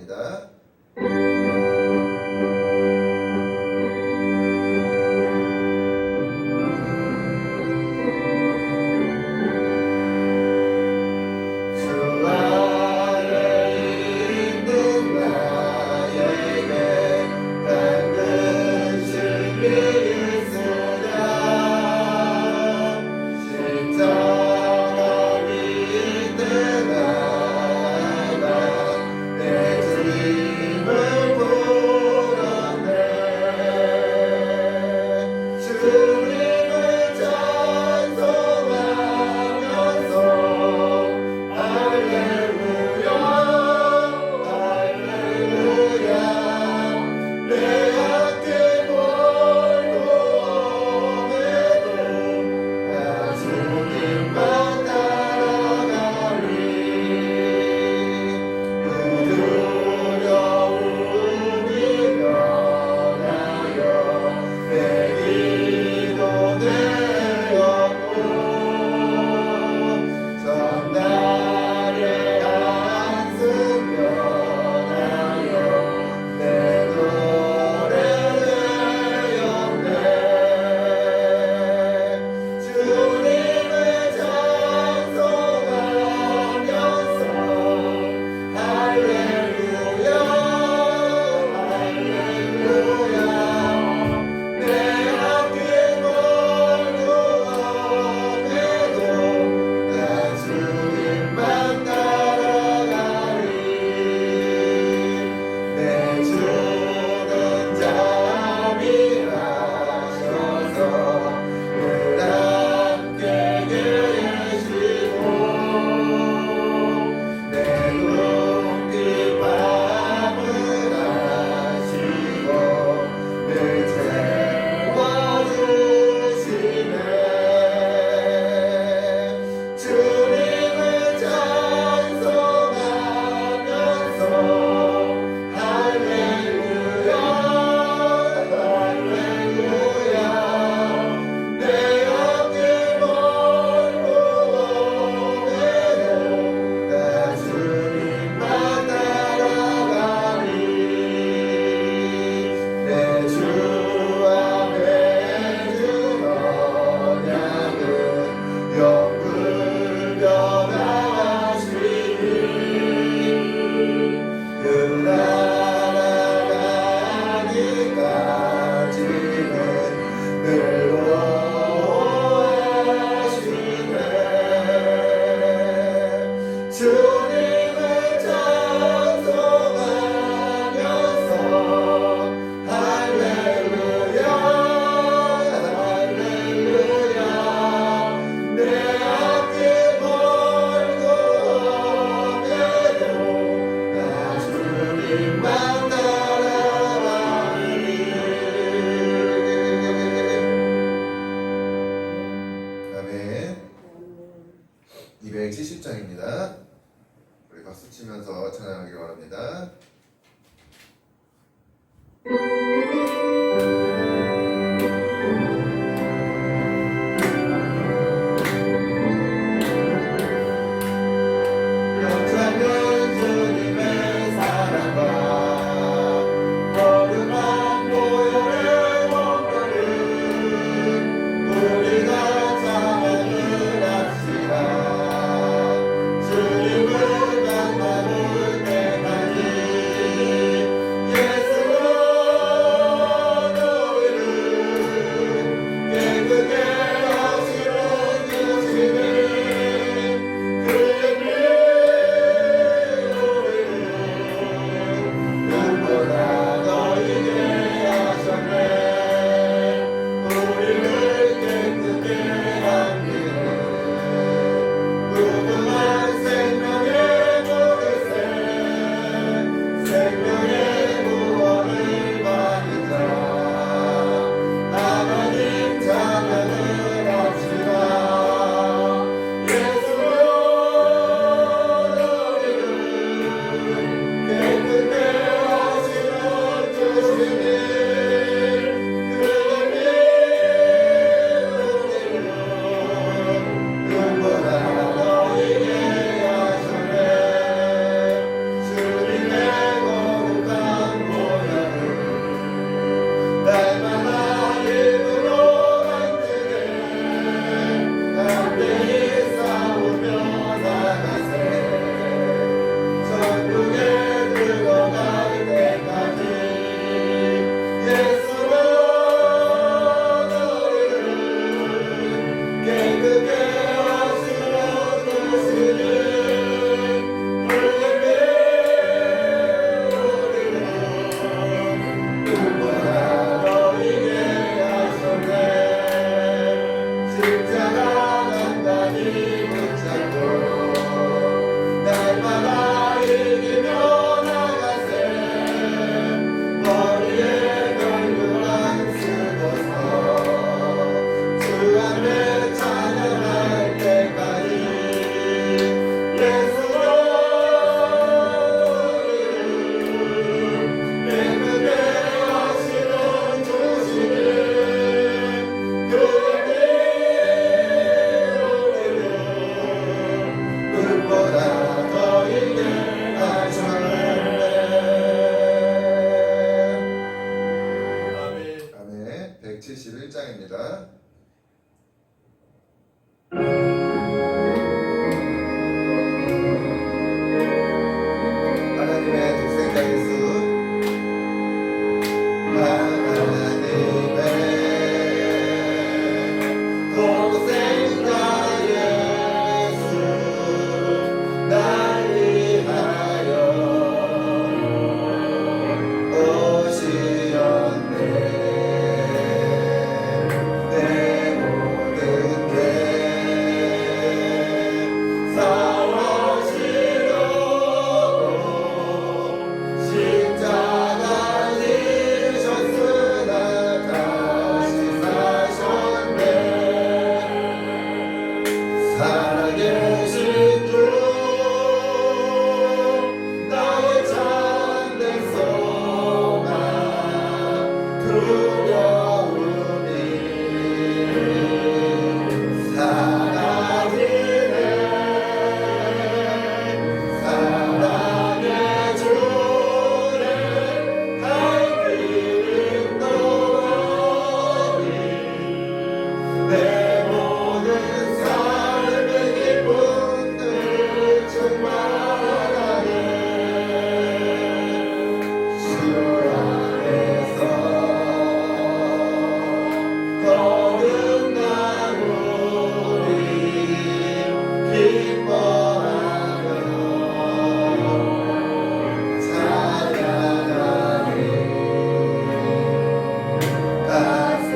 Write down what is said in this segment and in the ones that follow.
찬양입니다. 아멘. 270장입니다. 우리 박수 치면서 찬양하기 바랍니다. 171장입니다. 하나님의 독생자 예수, 하나님의 독생자 예수, 날 위하여 오시었네. 내 모든 죄 사하시려고 십자가 지셨으나 다시 사셨네. 살아계신 주 나의 참된 소망 두려움이 사라지네. 사랑의 주를 갈 길은 너니 내 모든 삶의 기쁨들 충만하네. 주 안에서 거듭난 우리 기뻐하며 찬양하리. 가슴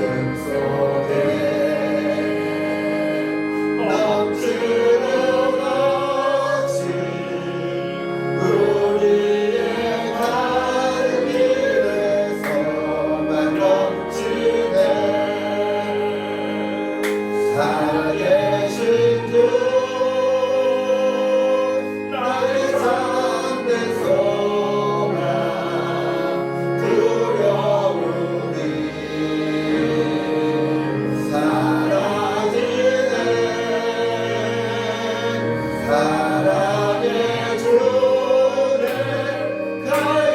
속에 넘치는 억지 우리의 가는 길에서만 넘치네. 살아계신 주 나의 참된 소망 두려움이 사라지네. 사랑의 주를 갈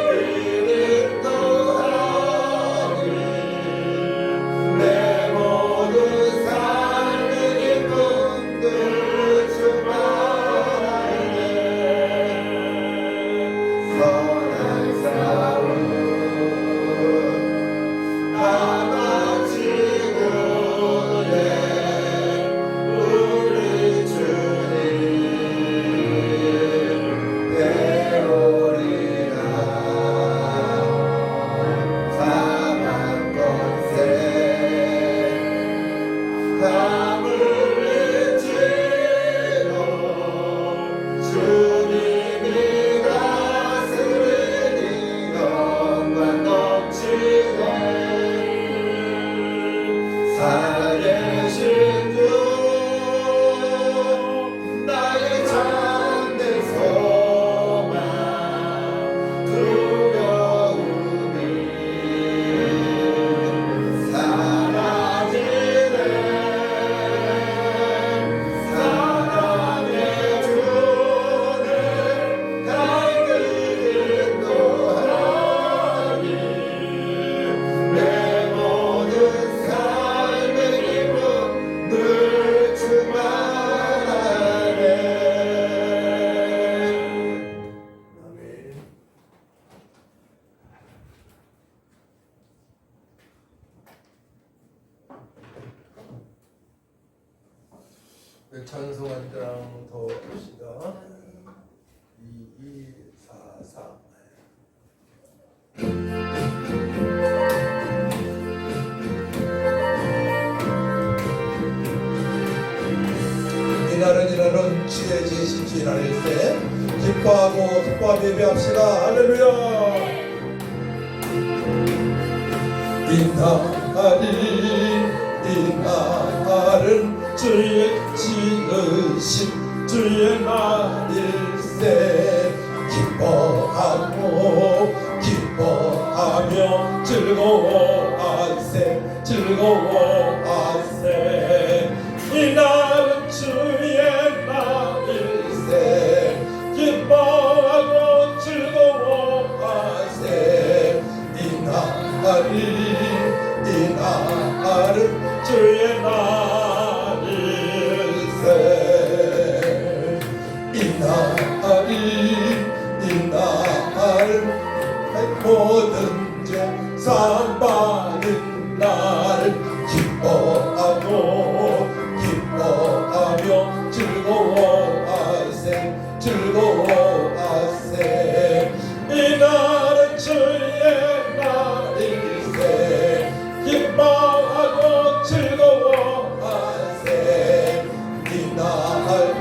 길은 너하니 내 모든 삶의 기쁨들 충만하네. 선한 싸움 다 마치고내 우리 주님 배우리라. 사망 권세 다 물리치고 주님이 다스리니 영광 넘치네. 살아계신 주 나의 참된 소망 두려움이 사라지네. 사랑의 주를 갈 길은 너하니 내 모든 삶의 기쁨 늘 충만하네. 아멘. 네, 찬송 한 장 더 봅시다. 2244. 이날은 주의 계신 지날일세 기뻐하고 기뻐하며 예배합시다. 할렐루야. 이날은 주의 지으신 주의 날일세 기뻐하고 기뻐하며 즐거워하세 즐거워하세. 이날은 주의 날일세 기뻐하고 즐거워하세. 이날은 모든 죄 사함받은 날 기뻐하고 기뻐하며 즐거워하세 즐거워하세 이 날은 주의 날일세 기뻐하고 즐거워하세 이 날은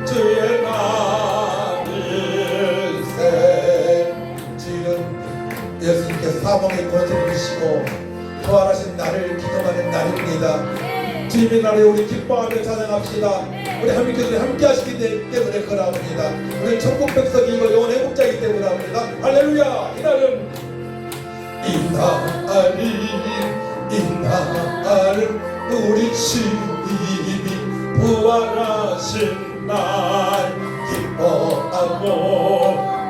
주의 날일세 지금 예수님께서 사망의 권세를 주시고 부활하신 날을 기념하는 날입니다. 주님의 날에 우리 기뻐하며 찬양합시다. 우리 하나님께서 함께 하시기 때문에 그러합니다. 우리 천국 백성이고 영원 행복자이기 때문에 합니다. 할렐루야. 이 날은 우리 주님이 부활하신 날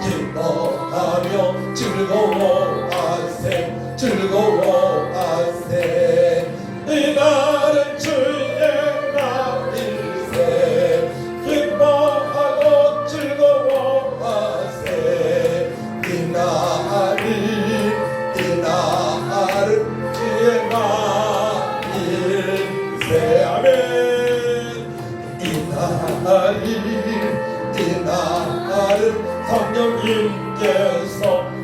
기뻐하며 즐거워하세 즐거워하세 이 날은 주의 날일세 기뻐하고 즐거워하세 이 날은 주의 날일세 아멘 이 날은 성령님께서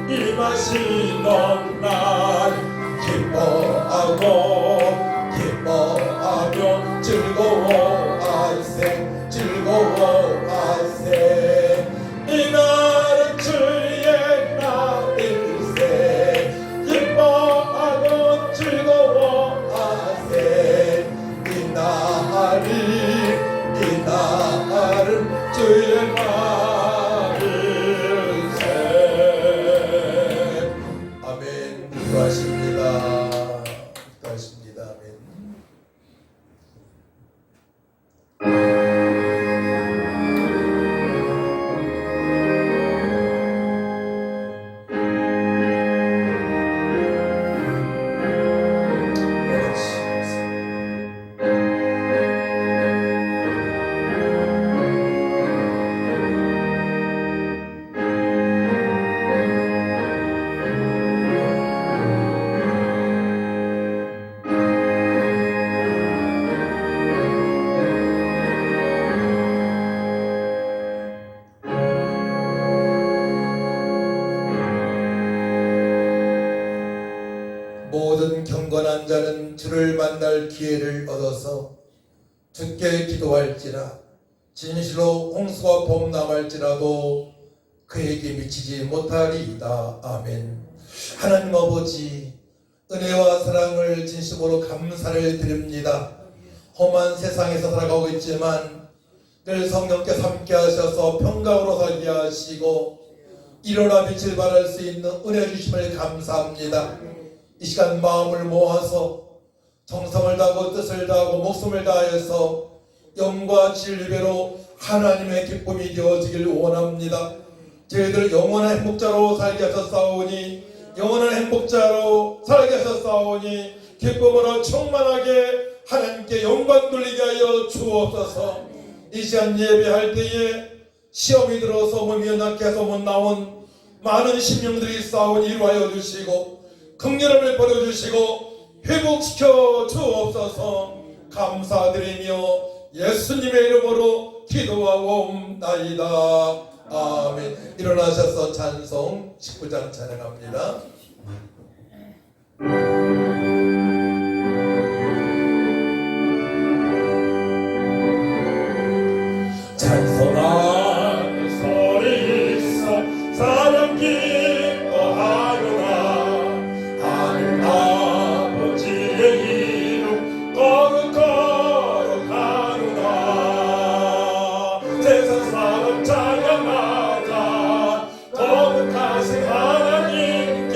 임하시던 날 기뻐하며 즐거워하세 즐거워하세 이 날은 주의 날일세 기뻐하고 즐거워하세 이 날은 주의 날일세 아멘. 기도하십니다. 아멘. 모든 경건한 자는 주를 만날 기회를 얻어서 주께 기도할지라 진실로 홍수와 봄 남을지라도 그에게 미치지 못하리이다. 아멘. 하나님 아버지 은혜와 사랑을 진심으로 감사를 드립니다. 험한 세상에서 살아가고 있지만 늘 성령께서 함께 하셔서 평강으로 살게 하시고 일어나 빛을 발할 수 있는 은혜 주심을 감사합니다. 이 시간 마음을 모아서 정성을 다하고 뜻을 다하고 목숨을 다해서 영과 진리배로 하나님의 기쁨이 되어지길 원합니다. 저희들 영원한 행복자로 살게 하셨사오니 영원한 행복자로 살게 하셨사오니 기쁨으로 충만하게 하나님께 영광 돌리게 하여 주옵소서. 이 시간 예배할 때에 시험이 들어서 몸이 연약해서 못 나온 많은 심령들이 싸우니 이루하여 주시고 긍휼함을 버려주시고 회복시켜 주옵소서. 감사드리며 예수님의 이름으로 기도하옵나이다. 아멘. 일어나셔서 찬송 19장 찬양합니다. 찬송하는 소리 있어 사랑 기뻐하노라. 하늘 아버지의 이름 거룩하노라. 세상 사람 찬양하자. 거룩하신 하나님께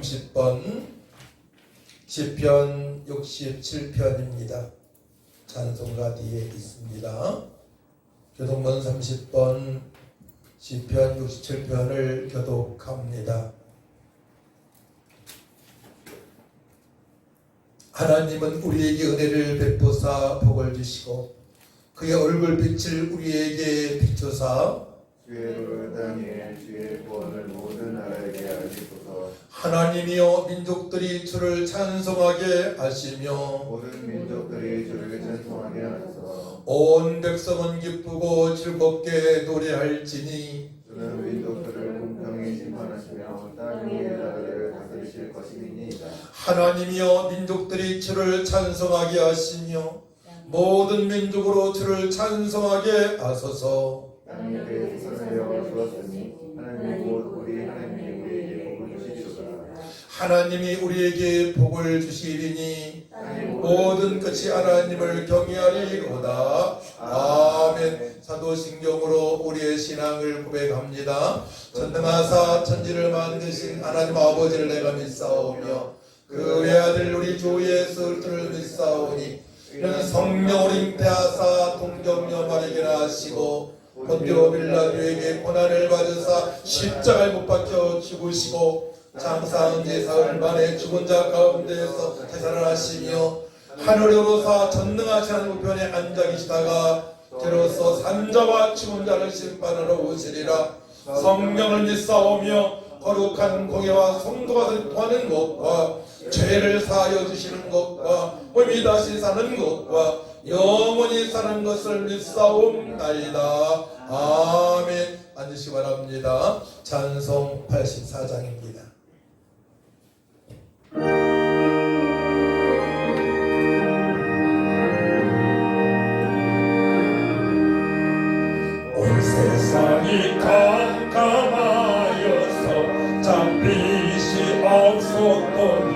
30번 시편 67편입니다. 찬송가 뒤에 있습니다. 교동문 30번 시편 67편을 교독합니다. 하나님은 우리에게 은혜를 베푸사 복을 주시고 그의 얼굴빛을 우리에게 비추사 주의 도를 땅에 주의 구원을 모든 나라에게 알리소서. 하나님이여 민족들이 주를 찬송하게 하시며 모든 민족들이 주를 찬송하게 하소서. 온 백성은 기쁘고 즐겁게 노래할지니 주는 민족들을 공평히 심판하시며 땅 위의 나라를 다스리실 것이니이다. 하나님이여 민족들이 주를 찬송하게 하시며 모든 민족으로 주를 찬송하게 하소서. 땅에 대해 선하여 주었으니 하나님 곧 우리 하나님이 우리에게 복을 주시리로다. 하나님이 우리에게 복을 주시리니 모든 끝이 하나님을 경외하리로다. 아멘. 사도신경으로 우리의 신앙을 고백합니다. 전능하사 천지를 만드신 하나님 아버지를 내가 믿사오며 그 외아들 우리 주 예수 그리스도를 믿사오니 이는 성령으로 잉태하사 동정녀 마리아에게 하시고 본디오 빌라도에게 고난을 받으사 십자가에 못 박혀 죽으시고 장사한 지 사흘 만에 죽은 자 가운데에서 되살아나시며 하늘에 오르사 전능하신 하나님 우편에 앉아 계시다가 저로서 산자와 죽은 자를 심판하러 오시리라. 성령을 믿사오며 거룩한 공예와 성도가 선포하는 것과 죄를 사하여 주시는 것과 몸이 다시 사는 것과 영원히 사는 것을 믿사옵나이다. 아멘. 앉으시기 바랍니다. 찬송 84장입니다. 온 세상이 캄캄하여서 잠빛이 없었더니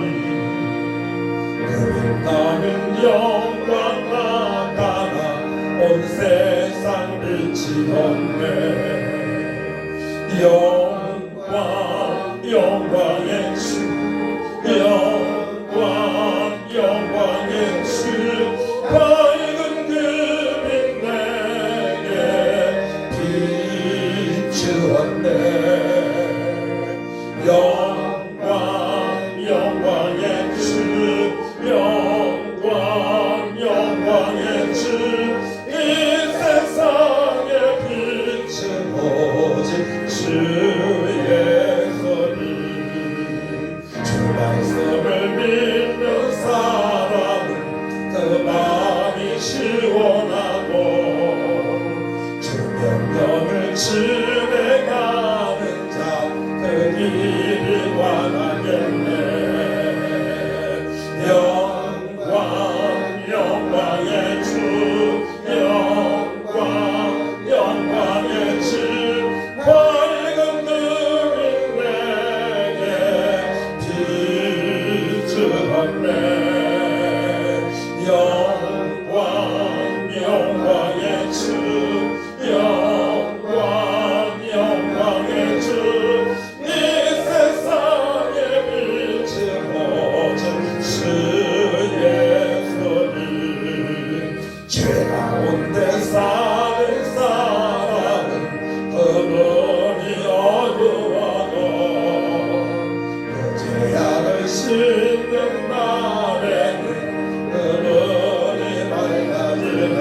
나는 영광 나타나 온 세상 빛이 없네. 영광 영광의 주 영광 영광의 주 밝은 금이 내게 비추었네. 영광 영광의 주 영광 영광의 주 이 세상의 빛은 오직 주의 손이. 주 말씀을 믿는 사람은 그 마음이 시원하고 주 명령을 진행하는 자 그 길이 완하겠네. 영광 영광의 주 영광 영광의 주 밝은 금이 내게 비추었네. 영광 영광의 주 영광 영광의 주 이 세상에 빛이 오직 주의 손이. 죄 가운데 사는 사람은 그분이 어두워도 그 죄악을 씻는 날에는 그분이 밝아지네.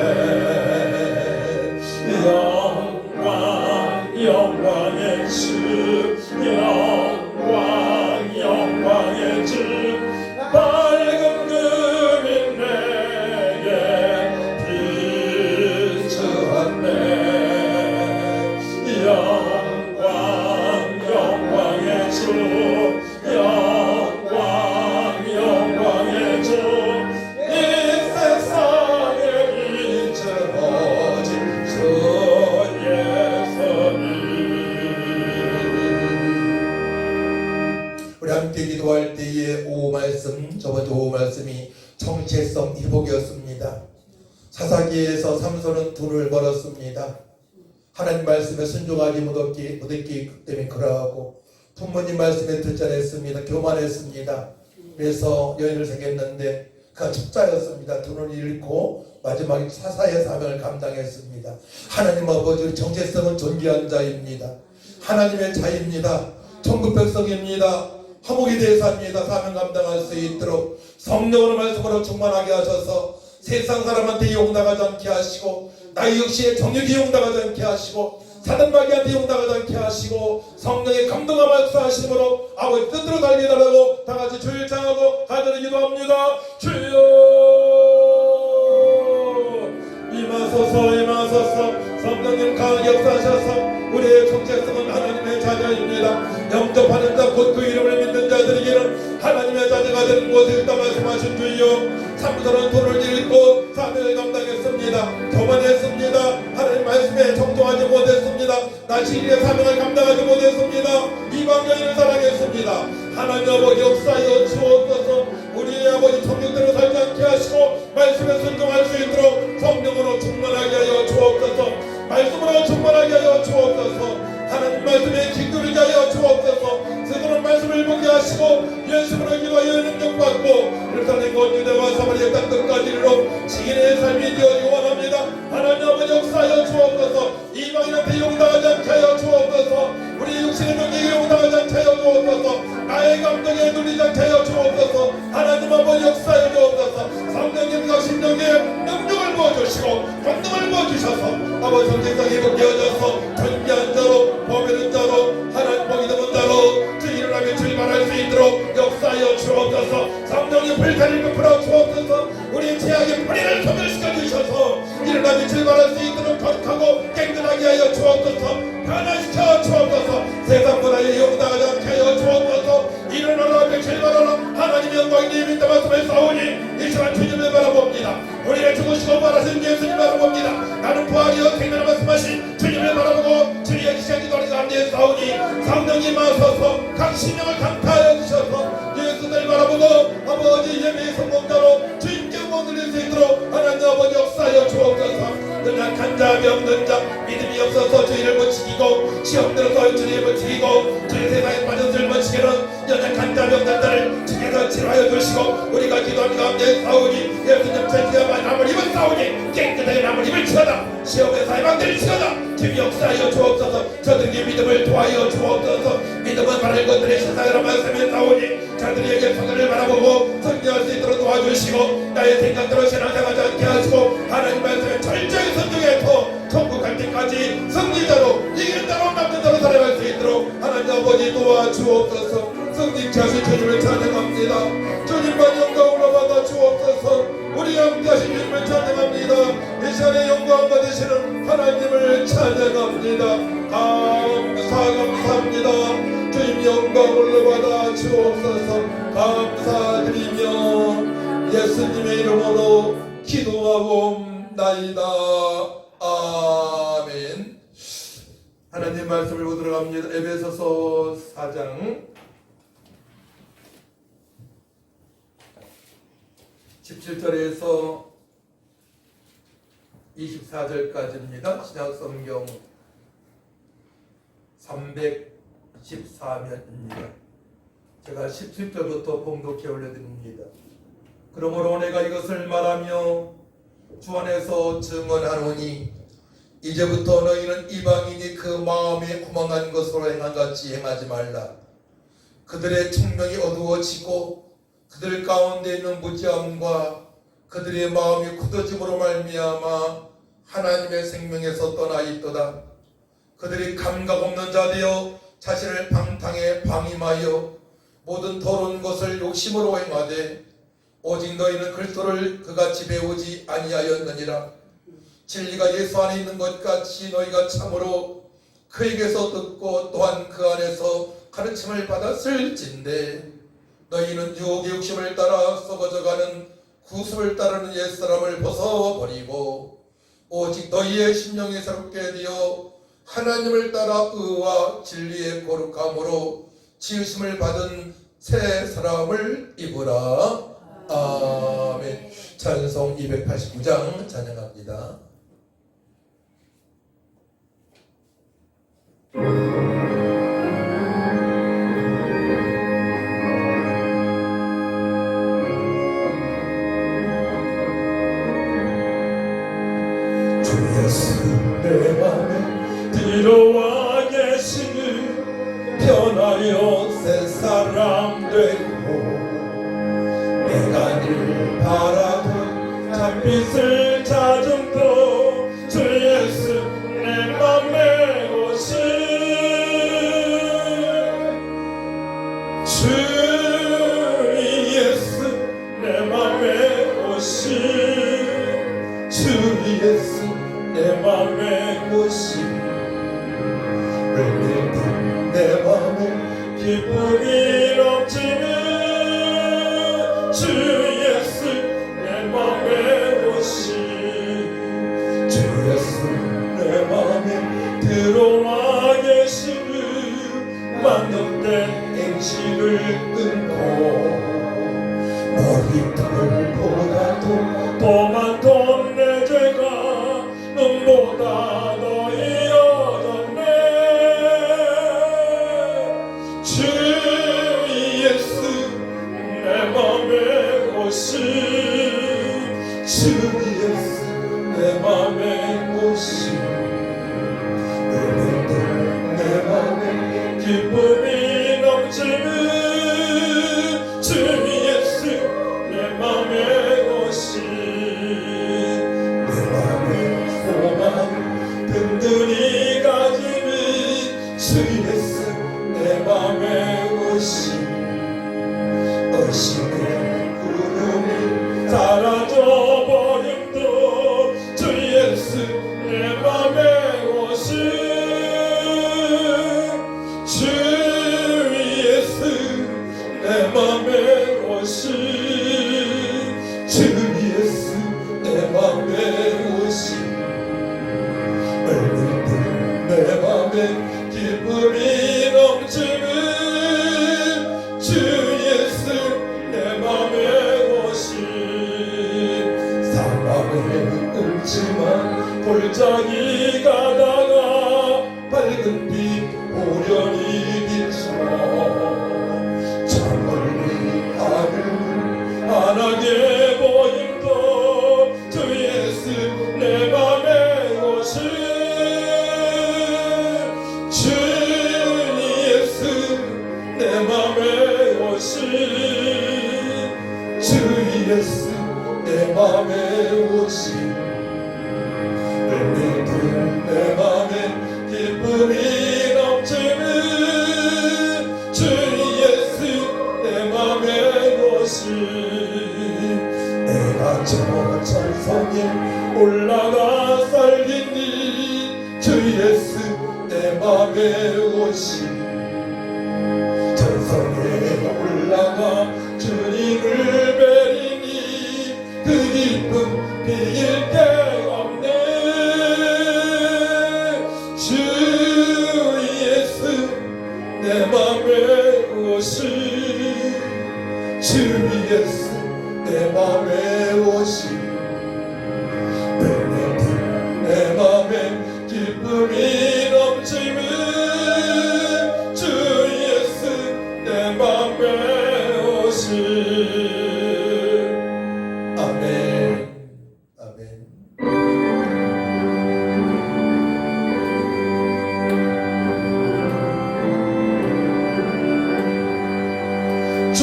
영광 영광의 주 영광 영광의 주 밝은 금이 내게 비추었네. 영광 영광의 주 영광 영광의 주 이 세상에 빛은 오직 주의 손이. 우리 함께 기도할 때에 오후 말씀, 저번 주 오후 말씀이 정체성 회복이었습니다. 사사기에서 삼손은 돈을 벌었습니다. 하나님 말씀에 순종하지 못했기 때문에 그러하고 부모님 말씀에 듣지 않았습니다. 교만했습니다. 그래서 여인을 새겼는데 그가 첩자였습니다. 돈을 잃고 마지막에 사사의 사명을 감당했습니다. 하나님 아버지 정체성은 존귀한 자입니다. 하나님의 자입니다. 천국 백성입니다. 화목의 대사입니다. 사명 감당할 수 있도록 성령으로 말씀으로 충만하게 하셔서 세상 사람한테 이용당하지 않게 하시고 나의 역시의 정욕이 이용당하지 않게 하시고 사단마귀한테 이용당하지 않게 하시고 성령의 감동과 말씀하심으로 아버지 뜻대로 살게 해달라고 다같이 주일 창하고 간절히 기도합니다. 주여 임하소서 임하소서. 성령님 강하게 역사하셔서 우리의 정체성은 하나님의 자녀입니다. 영접하는 자 곧 그 이름을 믿는 자들에게는 하나님의 자녀가 되는 것을 다 말씀하신 주여. 삼손은 돈을 잃고 사명을 감당했습니다. 교만했습니다. 하나님 말씀에 정통하지 못했습니다. 나시리의 사명을 감당하지 못했습니다. 이방 여인을 사랑했습니다. 하나님 아버지 역사하여 주옵소서. 우리의 아버지 정욕대로 살지 않게 하시고 말씀에 순종할 수 있도록 성령으로 충만하게 하여 주옵소서. 말씀으로 충만하게 하여 주옵소서. 하나님 말씀에 기도를 하여 주옵소서. 스스로 말씀을 보게 하시고 예수로 기도하여 능력받고 예루살렘 온 유대와 사마리아 땅 끝까지 이르러 지인의 삶이 되어지기 원합니다. 하나님 아버지 역사하여 주옵소서. 이방인한테 용당하지 않게 하여 주옵소서. 우리 육신의 능력에 용당하지 않게 하여 주옵소서. 나의 감정에 눌리지 않게 하여 주옵소서. 하나님 아버지 역사하여 주옵소서. 성령님과 심령에 능력을 부어주시고 권능을 부어주셔서 아버지 성직상에 입게 하셔서 전기한 자로 범하는 자로 하나님 복이 되는 자로 주의를 하며 출발할 수 있도록 역사하여 주옵소서. 성령의 불타를 베풀어 주옵소서. 우리 죄악의 뿌리를 소멸시켜 주셔서 일어나며 출발할 수 있도록 거룩하고 깨끗하게 하여 주옵소서. 변화시켜 주옵소서. 세상 문화에 용당하지 않게 하여 주옵소서. 일어나라 앞에 출발하라. 하나님의 영광이 믿다 말씀을 싸우니 이 시간 주님을 바라봅니다. 우리를 죽으시고 말하신 예수님 바라봅니다. 나는 부활이여 생명을 말씀하신 주님을 바라보고 주의 기시한 기도를 감리에 싸우니 성령님 하소서. 각 신령을 강타하여 주셔서 예수를 바라보고 아버지 예배의 성공자로 주님께 응원 드릴 수 있도록 하나님 아버지 역사하여 주옵소서. 연약한 자 병든 자 믿음이 없어서 주의를 못 지키고 시험 들어서 주님을 못 지키고 주의 세상에 빠져들 못 지키는 연약한 자 병든 자를 주께서 치료하여 주시고 우리가 기도하는 가운데 싸우니 예수님 천지가 남을 입은 싸우니 깨끗하게 남을 입을 치어다. 시험에서 해방될 치어다. 주님 역사하여 주옵소서. 저들에게 믿음을 도하여 주옵소서. 믿음은 바랄 것들의 세상으로 말씀에 싸우니 자들에게 성을 바라보고 성령할 수 있도록 도와주시고 나의 생각대로 신앙생활하지 않게 하시고 하나님 말씀에 철저히 순종해서 천국 갈 때까지 승리자로 이길 자로 남는 자로 살아갈 수 있도록 하나님 아버지 도와주옵소서. 성령케 하신 주님을 찬양합니다. 주님만 영광으로 받아 주옵소서. 우리 함께 하신 주님을 찬양합니다. 이 시간에 영광 받으시는 하나님을 찬양합니다. 감사합니다. 주님 영광을 받아 주옵소서. 감사드리며 예수님의 이름으로 기도하옵나이다. 아멘. 하나님 말씀을 보도록 합니다. 에베소서 4장 17절에서 24절까지입니다. 신약성경 314면입니다. 제가 17절부터 봉독해 올려드립니다. 그러므로 내가 이것을 말하며 주 안에서 증언하노니 이제부터 너희는 이방인이 그 마음에 구멍한 것으로 행한 같이 행하지 말라. 그들의 청명이 어두워지고 그들 가운데 있는 무지함과 그들의 마음이 굳어짐으로 말미암아 하나님의 생명에서 떠나 있도다. 그들이 감각 없는 자 되어 자신을 방탕에 방임하여 모든 더러운 것을 욕심으로 행하되 오직 너희는 그리스도를 그같이 배우지 아니하였느니라. 진리가 예수 안에 있는 것 같이 너희가 참으로 그에게서 듣고 또한 그 안에서 가르침을 받았을진데 너희는 유혹의 욕심을 따라 썩어져가는 구습을 따르는 옛사람을 벗어버리고 오직 너희의 심령이 새롭게 되어 하나님을 따라 의와 진리의 거룩함으로 지으심을 받은 새 사람을 입으라. 아멘. 찬송 289장 찬양합니다. 빛을 찾음도 주 예수 내 맘에 오신 주 예수 내 맘에 오신 주 예수 내 맘에 오신 내 맘에 기쁨이 넘치는 주 예수 내 맘에 오신 주 예수 내 맘에 들어와 계시는 만병된 행실을 끊고 머리털보다도 더 많던 내 죄가 눈보다 더 이어졌네 주 예수 내 맘에 오신 주 예수 내 맘에 오신 내 맘에 기쁨이 넘치는 주 예수 내 맘에 오신 내 맘에 소망 든든히 가지는 주 예수 내 맘에 오신 의심의 구름이 사라져버림도 주 예수 내 맘에 오신 주 예수 내 맘에 오신 주 예수 내 맘에 오신 내 맘에 기쁨이 넘치는 주 예수 내 맘에 오신 사망의 음침한 골짜기 가다가 밝은 빛 오련히 비춰 저 멀리 하늘을 환하게 보임도 주 예수 내 맘에 오신 주 예수 내 맘에 오신 주 예수 내 맘에 오신 내 맘에 기쁨이 넘치는 주 예수 내 맘에 오신 내가 저 천성에 올라가 살리니 주 예수 내 맘에 오신 천성에 올라가 주님을 뵈리니 그 기쁨 비길 데 없네 주 예수 내 맘에 오신 주 예수 내 맘에 오신 내 맘에 기쁨이 넘치는 주 예수 내 맘에 오신 아멘 아멘. 주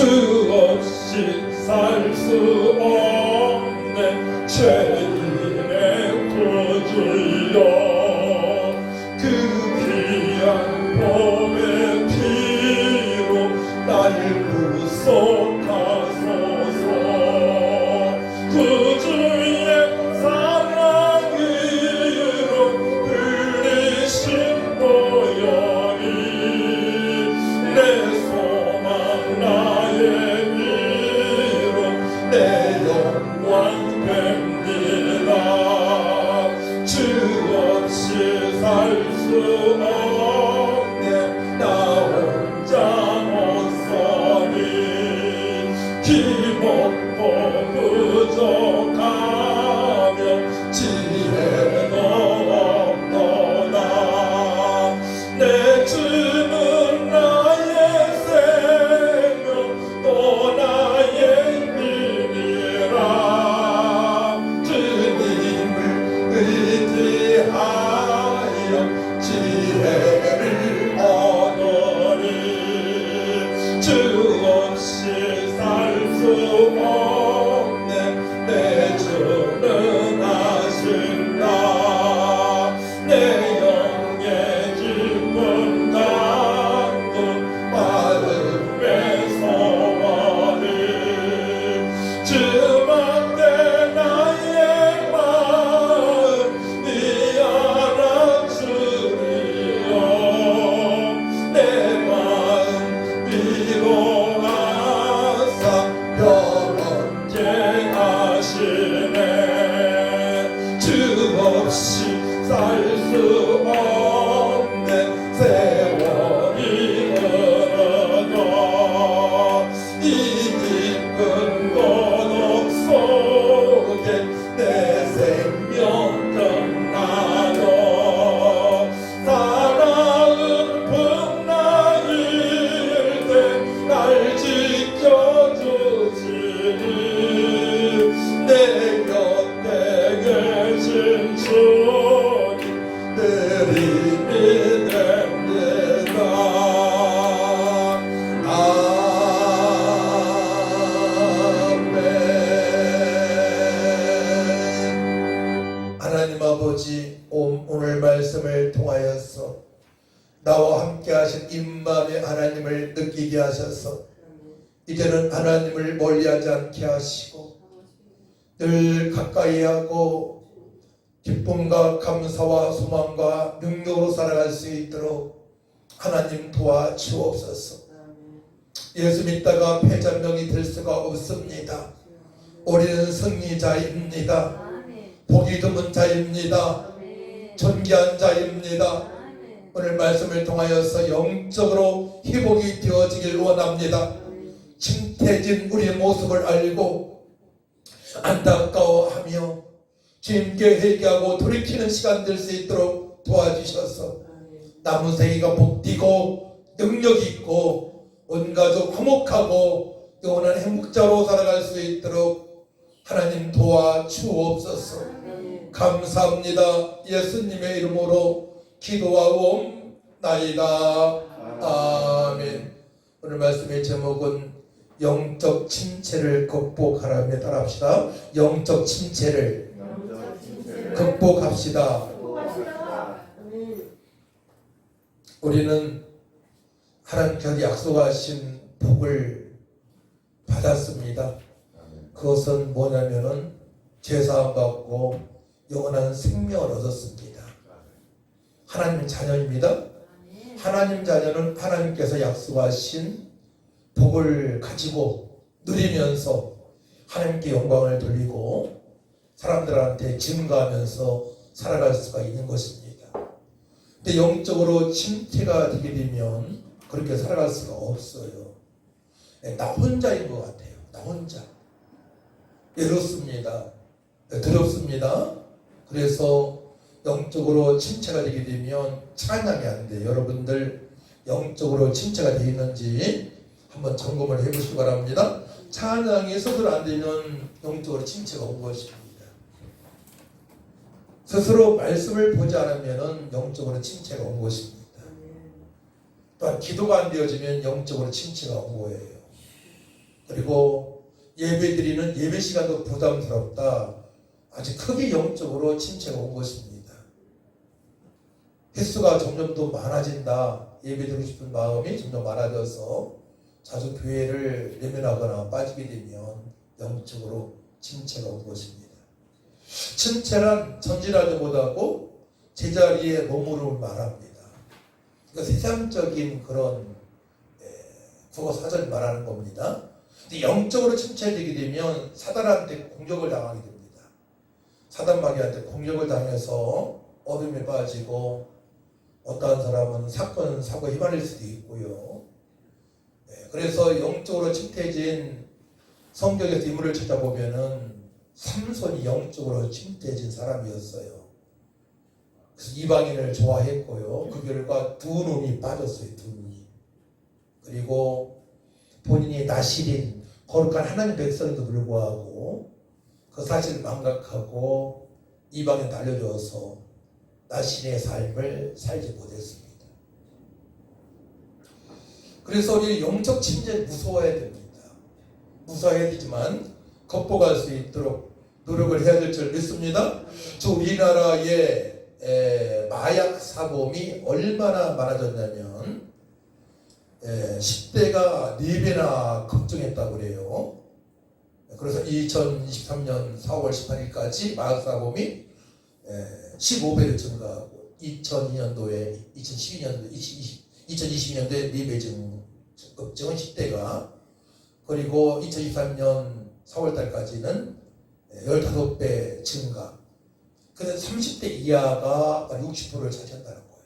없이 살 수 없네 죄인의 구주여 그 귀한 몸의 피로 날 구속하소서 구주의 사랑으로 불리신 보혈이 내 소망 나의 위로 내 영광 뵙니다 주 없이 살 수 없네 나 혼자 못 서리 힘없고 부족하며 지혜도 없도다 내 주는 나의 생명 또 나의 힘이라 주님을 의지하여 지혜를 얻으리 주 없이 살 수 없네 내 주 이 깊은 고독 속에 내 생명 전하여 사나운 풍랑일 때 날 지켜주시니 내 곁에 계신 주님 늘 힘이 됩니다. 아멘. 하나님 아버지, 오늘 말씀을 통하여서 나와 함께 하신 임마누엘 하나님을 느끼게 하셔서 이제는 하나님을 멀리하지 않게 하시고 늘 가까이 하고 기쁨과 감사와 소망과 능력으로 살아갈 수 있도록 하나님 도와주옵소서. 예수 믿다가 패잔명이 될 수가 없습니다. 우리는 승리자입니다. 복이 드문 자입니다. 존귀한 자입니다. 오늘 말씀을 통하여서 영적으로 회복이 되어지길 원합니다. 침태진 우리의 모습을 알고 안타까워하며 주님께 회개하고 돌이키는 시간 될 수 있도록 도와주셔서 남은 생애가 복되고 능력이 있고 온 가족 화목하고 영원한 행복자로 살아갈 수 있도록 하나님 도와주옵소서. 감사합니다. 예수님의 이름으로 기도하옵나이다. 아멘. 오늘 말씀의 제목은 영적 침체를 극복하라며 따라합시다. 영적 침체를 극복합시다. 우리는 하나님께서 약속하신 복을 받았습니다. 그것은 뭐냐면은 죄사함 받고 영원한 생명을 얻었습니다. 하나님 자녀입니다. 하나님 자녀는 하나님께서 약속하신 복을 가지고 누리면서 하나님께 영광을 돌리고 사람들한테 증거하면서 살아갈 수가 있는 것입니다. 근데 영적으로 침체가 되게 되면 그렇게 살아갈 수가 없어요. 나 혼자인 것 같아요. 나 혼자. 외롭습니다. 두렵습니다. 그래서 영적으로 침체가 되게 되면 찬양이 안 돼요. 여러분들 영적으로 침체가 되어 있는지 한번 점검을 해보시기 바랍니다. 찬양이 스스로 안 되면 영적으로 침체가 온 것입니다. 스스로 말씀을 보지 않으면 영적으로 침체가 온 것입니다. 또한 기도가 안 되어지면 영적으로 침체가 온 거예요. 그리고 예배드리는 예배 시간도 부담스럽다. 아주 크게 영적으로 침체가 온 것입니다. 횟수가 점점 더 많아진다. 예배드리고 싶은 마음이 점점 많아져서 자주 교회를 내면하거나 빠지게 되면 영적으로 침체가 온 것입니다. 침체란 전진하지 못하고 제자리에 머무름을 말합니다. 그러니까 세상적인 그런 국어 사전이 말하는 겁니다. 근데 영적으로 침체되게 되면 사단한테 공격을 당하게 됩니다. 사단마귀한테 공격을 당해서 어둠에 빠지고 어떠한 사람은 사건, 사고에 휘말릴 수도 있고요. 그래서 영적으로 침체해진 성경에서 인물을 찾아보면은 삼손이 영적으로 침체해진 사람이었어요. 그래서 이방인을 좋아했고요. 그 결과 두 눈이 빠졌어요. 두 눈이. 그리고 본인이 나실인 거룩한 하나님 백성에도 불구하고 그 사실을 망각하고 이방인 달려줘서 나신의 삶을 살지 못했습니다. 그래서 우리 영적 침체를 무서워해야 됩니다. 무서워해야 되지만 극복할 수 있도록 노력을 해야 될 줄 믿습니다. 저 우리나라의 마약 사범이 얼마나 많아졌냐면 10대가 4배나 급증했다고 그래요. 그래서 2023년 4월 18일까지 마약 사범이 15배를 증가하고 2002년도에 2022년도에 4배 급증은 10대가 그리고 2023년 4월달까지는 15배 증가. 그래서 30대 이하가 60%를 차지한다는 거예요.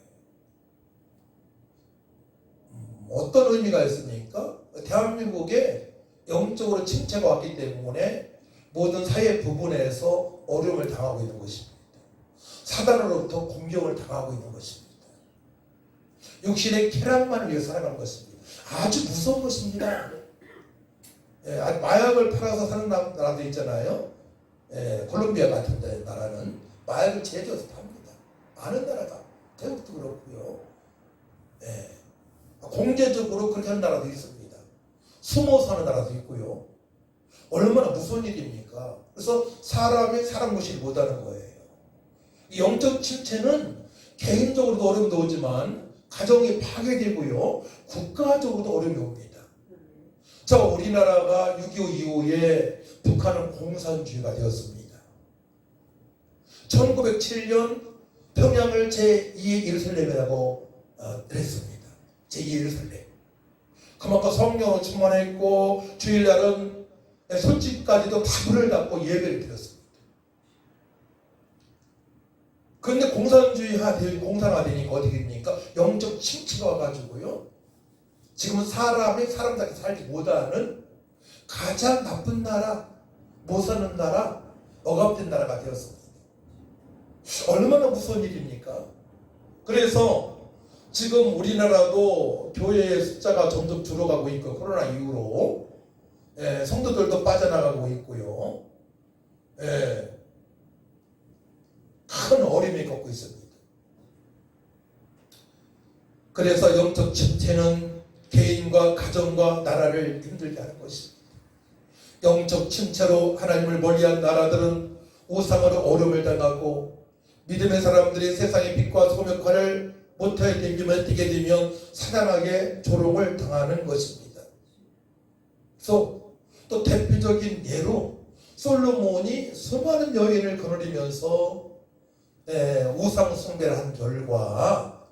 어떤 의미가 있습니까? 대한민국에 영적으로 침체가 왔기 때문에 모든 사회 부분에서 어려움을 당하고 있는 것입니다. 사단으로부터 공격을 당하고 있는 것입니다. 육신의 쾌락만을 위해 살아가는 것입니다. 아주 무서운 것입니다. 마약을 팔아서 사는 나라도 있잖아요. 콜롬비아 같은 데 나라는 마약을 제조해서 팝니다. 많은 나라가 태국도 그렇고요. 공개적으로 그렇게 하는 나라도 있습니다. 숨어 사는 나라도 있고요. 얼마나 무서운 일입니까? 그래서 사람이 사람 무시를 못하는 거예요. 영적 침체는 개인적으로도 어려움이 오지만 가정이 파괴되고요. 국가적으로도 어려움이 옵니다. 자, 우리나라가 6.25 이후에 북한은 공산주의가 되었습니다. 1907년 평양을 제2의 예루살렘이라고 했습니다. 제2의 예루살렘. 그만큼 성령을 충만했고 주일날은 솔직까지도 다 불을 닫고 예배를 드렸습니다. 그런데 공산화되니까 어떻게 됩니까? 영적 침체가 와가지고요. 지금은 사람이 사람답게 살지 못하는 가장 나쁜 나라, 못 사는 나라, 억압된 나라가 되었습니다. 얼마나 무서운 일입니까? 그래서 지금 우리나라도 교회의 숫자가 점점 줄어가고 있고 코로나 이후로 성도들도 빠져나가고 있고요. 큰 어려움이 겪고 있습니다. 그래서 영적 침체는 개인과 가정과 나라를 힘들게 하는 것입니다. 영적 침체로 하나님을 멀리한 나라들은 우상으로 어려움을 당하고 믿음의 사람들이 세상의 빛과 소금 역할을 못하게 되게 되면 사단에게 조롱을 당하는 것입니다. 그래서 또 대표적인 예로 솔로몬이 수많은 여인을 거느리면서 우상 숭배를 한 결과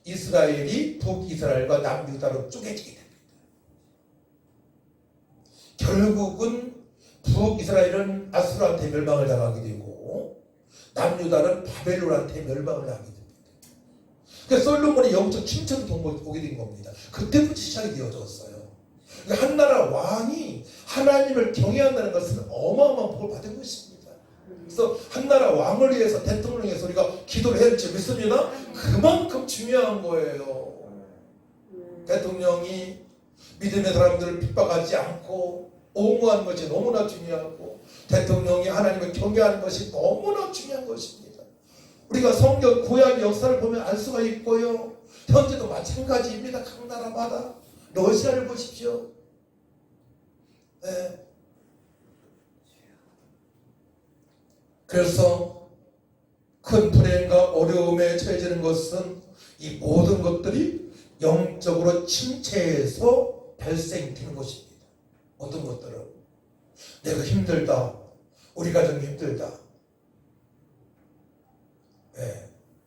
이스라엘이 북이스라엘과 남유다로 쪼개지게 됩니다. 결국은 북이스라엘은 아수르한테 멸망을 당하게 되고 남유다는 바벨론한테 멸망을 하게 됩니다. 그러니까 솔로몬의 영적 침체도 오게 된 겁니다. 그때부터 시작이 되어졌어요. 그러니까 한 나라 왕이 하나님을 경외한다는 것은 어마어마한 복을 받은 것입니다. 그래서 한 나라 왕을 위해서 대통령에서 우리가 기도를 해야 할지 믿습니다. 그만큼 중요한 거예요. 대통령이 믿음의 사람들을 핍박하지 않고 옹호하는 것이 너무나 중요하고 대통령이 하나님을 경외하는 것이 너무나 중요한 것입니다. 우리가 성경 구약의 역사를 보면 알 수가 있고요. 현재도 마찬가지입니다. 각 나라마다. 러시아를 보십시오. 그래서 큰 불행과 어려움에 처해지는 것은 이 모든 것들이 영적으로 침체해서 발생되는 것입니다. 어떤 것들은 내가 힘들다, 우리 가정이 힘들다.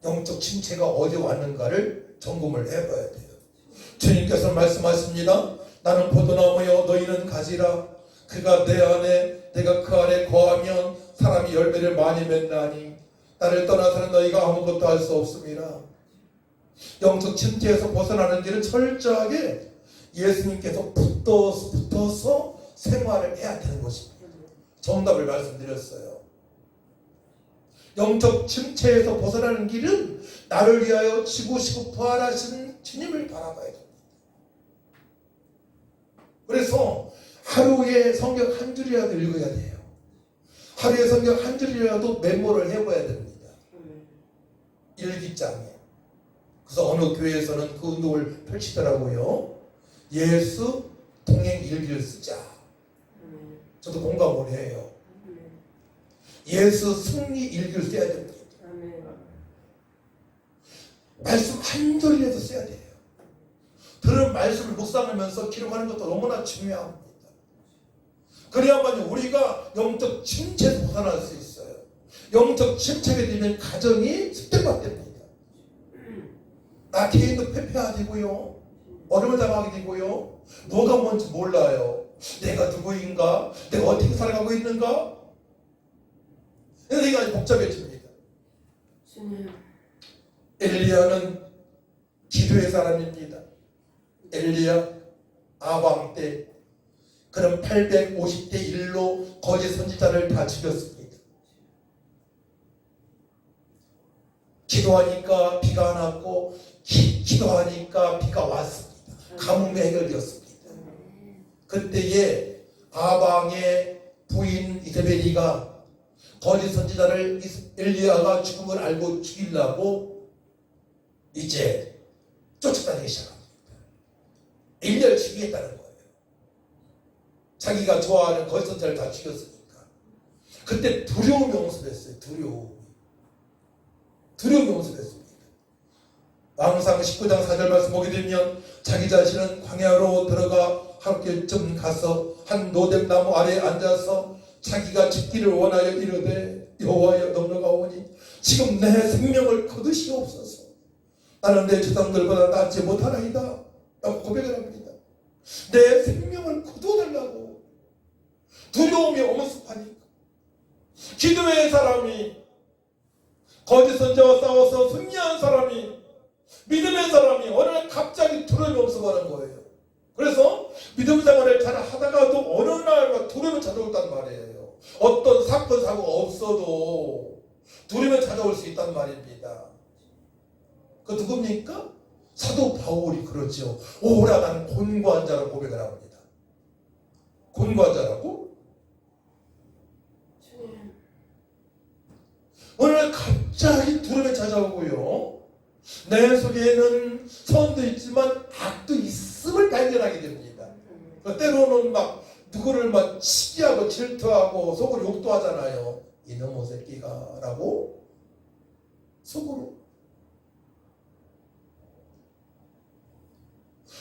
영적 침체가 어디 왔는가를 점검을 해봐야 돼요. 주님께서 말씀하십니다. 나는 포도나무여 너희는 가지라. 그가 내 안에 내가 그 안에 거하면 사람이 열매를 많이 맺나니 나를 떠나서는 너희가 아무것도 할 수 없습니다. 영적 침체에서 벗어나는 길은 철저하게 예수님께서 붙어서 생활을 해야 되는 것입니다. 정답을 말씀드렸어요. 영적 침체에서 벗어나는 길은 나를 위하여 지구시고 부활하신 주님을 바라봐야 됩니다. 그래서 하루에 성경 한 줄이라도 읽어야 돼요. 하루에 성경 한 줄이라도 메모를 해봐야 됩니다. 일기장에. 그래서 어느 교회에서는 그 운동을 펼치더라고요. 예수 동행 일기를 쓰자. 저도 공감을 해요. 예수 승리 일기를 써야 됩니다. 말씀 한 줄이라도 써야 돼요. 들은 말씀을 묵상하면서 기록하는 것도 너무나 중요합니다. 그래야만 우리가 영적 침체에서 벗어날 수 있어요. 영적 침체가 되면 가정이 습득받됩니다. 나 개인도 패폐화되고요. 어려움을 당하게 되고요. 뭐가 뭔지 몰라요. 내가 누구인가? 내가 어떻게 살아가고 있는가? 인생이 복잡해집니다. 엘리야는 기도의 사람입니다. 엘리야 아방 때 그럼 850대 1로 거짓 선지자를 다 죽였습니다. 기도하니까 비가 안 왔고 기도하니까 비가 왔습니다. 가뭄이 해결되었습니다. 그때에 아방의 부인 이세벨이가 거짓 선지자를 엘리야가 죽음을 알고 죽이려고 이제 쫓아다니기 시작합니다. 엘리야를 죽이겠다는 거예요. 자기가 좋아하는 거짓 선지자를 다 죽였으니까. 그때 두려움이 용서됐어요. 두려움이 용서됐습니다. 왕상 19장 4절 말씀 보게 되면 자기 자신은 광야로 들어가 하루쯤 가서 한 노뎀 나무 아래에 앉아서 자기가 죽기를 원하여 이르되 여호와여 넉넉하오니 지금 내 생명을 거두시옵소서. 나는 내 조상들보다 낫지 못하나이다 라고 고백을 합니다. 내 생명을 거두어달라고. 두려움이 엄습하니까 기도의 사람이 거짓 선지자와 싸워서 승리한 사람이 믿음의 사람이 어느 날 갑자기 두려움이 엄습하는 거예요. 그래서 믿음 생활을 잘 하다가도 어느 날 두려움이 찾아온단 말이에요. 어떤 사건 사고가 없어도 두려움이 찾아올 수 있단 말입니다. 그 누굽니까? 사도 바울이 그러죠. 오라 나는 곤고한 자라고 고백을 합니다. 곤고한 자라고? 오늘 갑자기 두려움이 찾아오고요. 내 속에는 선도 있지만 악도 있음을 발견하게 됩니다. 때로는 막 누구를 막 시기하고 질투하고 속으로 욕도 하잖아요. 이놈의 새끼가 라고 속으로.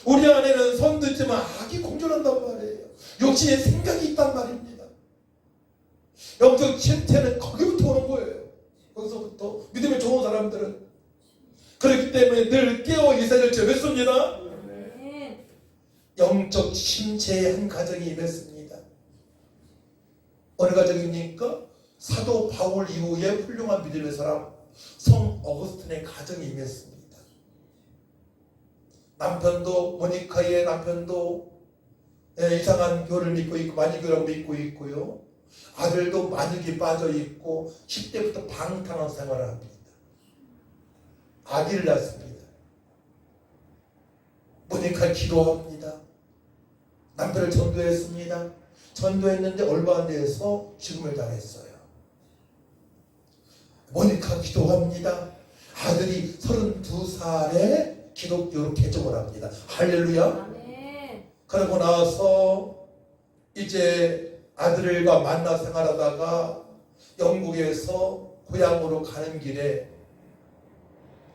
우리 안에는 선도 있지만 악이 공존한단 말이에요. 욕심의 생각이 있단 말입니다. 영적 침체는 거기부터 오는 거예요. 거기서부터 믿음이 좋은 사람들은. 그렇기 때문에 늘 깨어 이세를 제외했습니다. 영적 침체의 한 가정이 임했습니다. 어느 가정입니까? 사도 바울 이후에 훌륭한 믿음의 사람 성 어거스틴의 가정이 임했습니다. 남편도 모니카의 남편도 이상한 교를 믿고 있고 만유교라고 믿고 있고요. 아들도 만유기 빠져 있고 10대부터 방탕한 생활을 합니다. 아기를 낳습니다. 모니카 기도합니다. 남편을 전도했습니다. 전도했는데 얼마 안 돼서 죽음을 당했어요. 모니카 기도합니다. 아들이 32살에 기독교로 개종을 합니다. 할렐루야. 아멘. 그러고 나서 이제 아들과 만나 생활하다가 영국에서 고향으로 가는 길에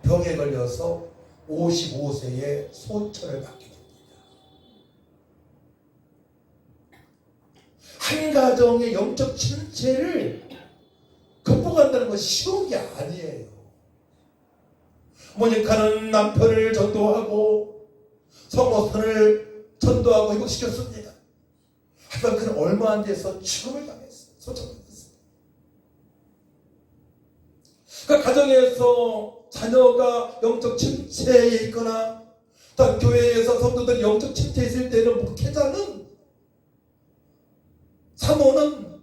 병에 걸려서 55세에 소천을 받게 됩니다. 한 가정의 영적 침체를 극복한다는 것이 쉬운 게 아니에요. 모니카는 남편을 전도하고 성모선을 전도하고 회복시켰습니다. 하지만 그는 얼마 안 돼서 죽음을 당했어요. 소천당했어요. 그 가정에서 자녀가 영적 침체에 있거나 또 교회에서 성도들이 영적 침체에 있을 때는 목회자는 사모는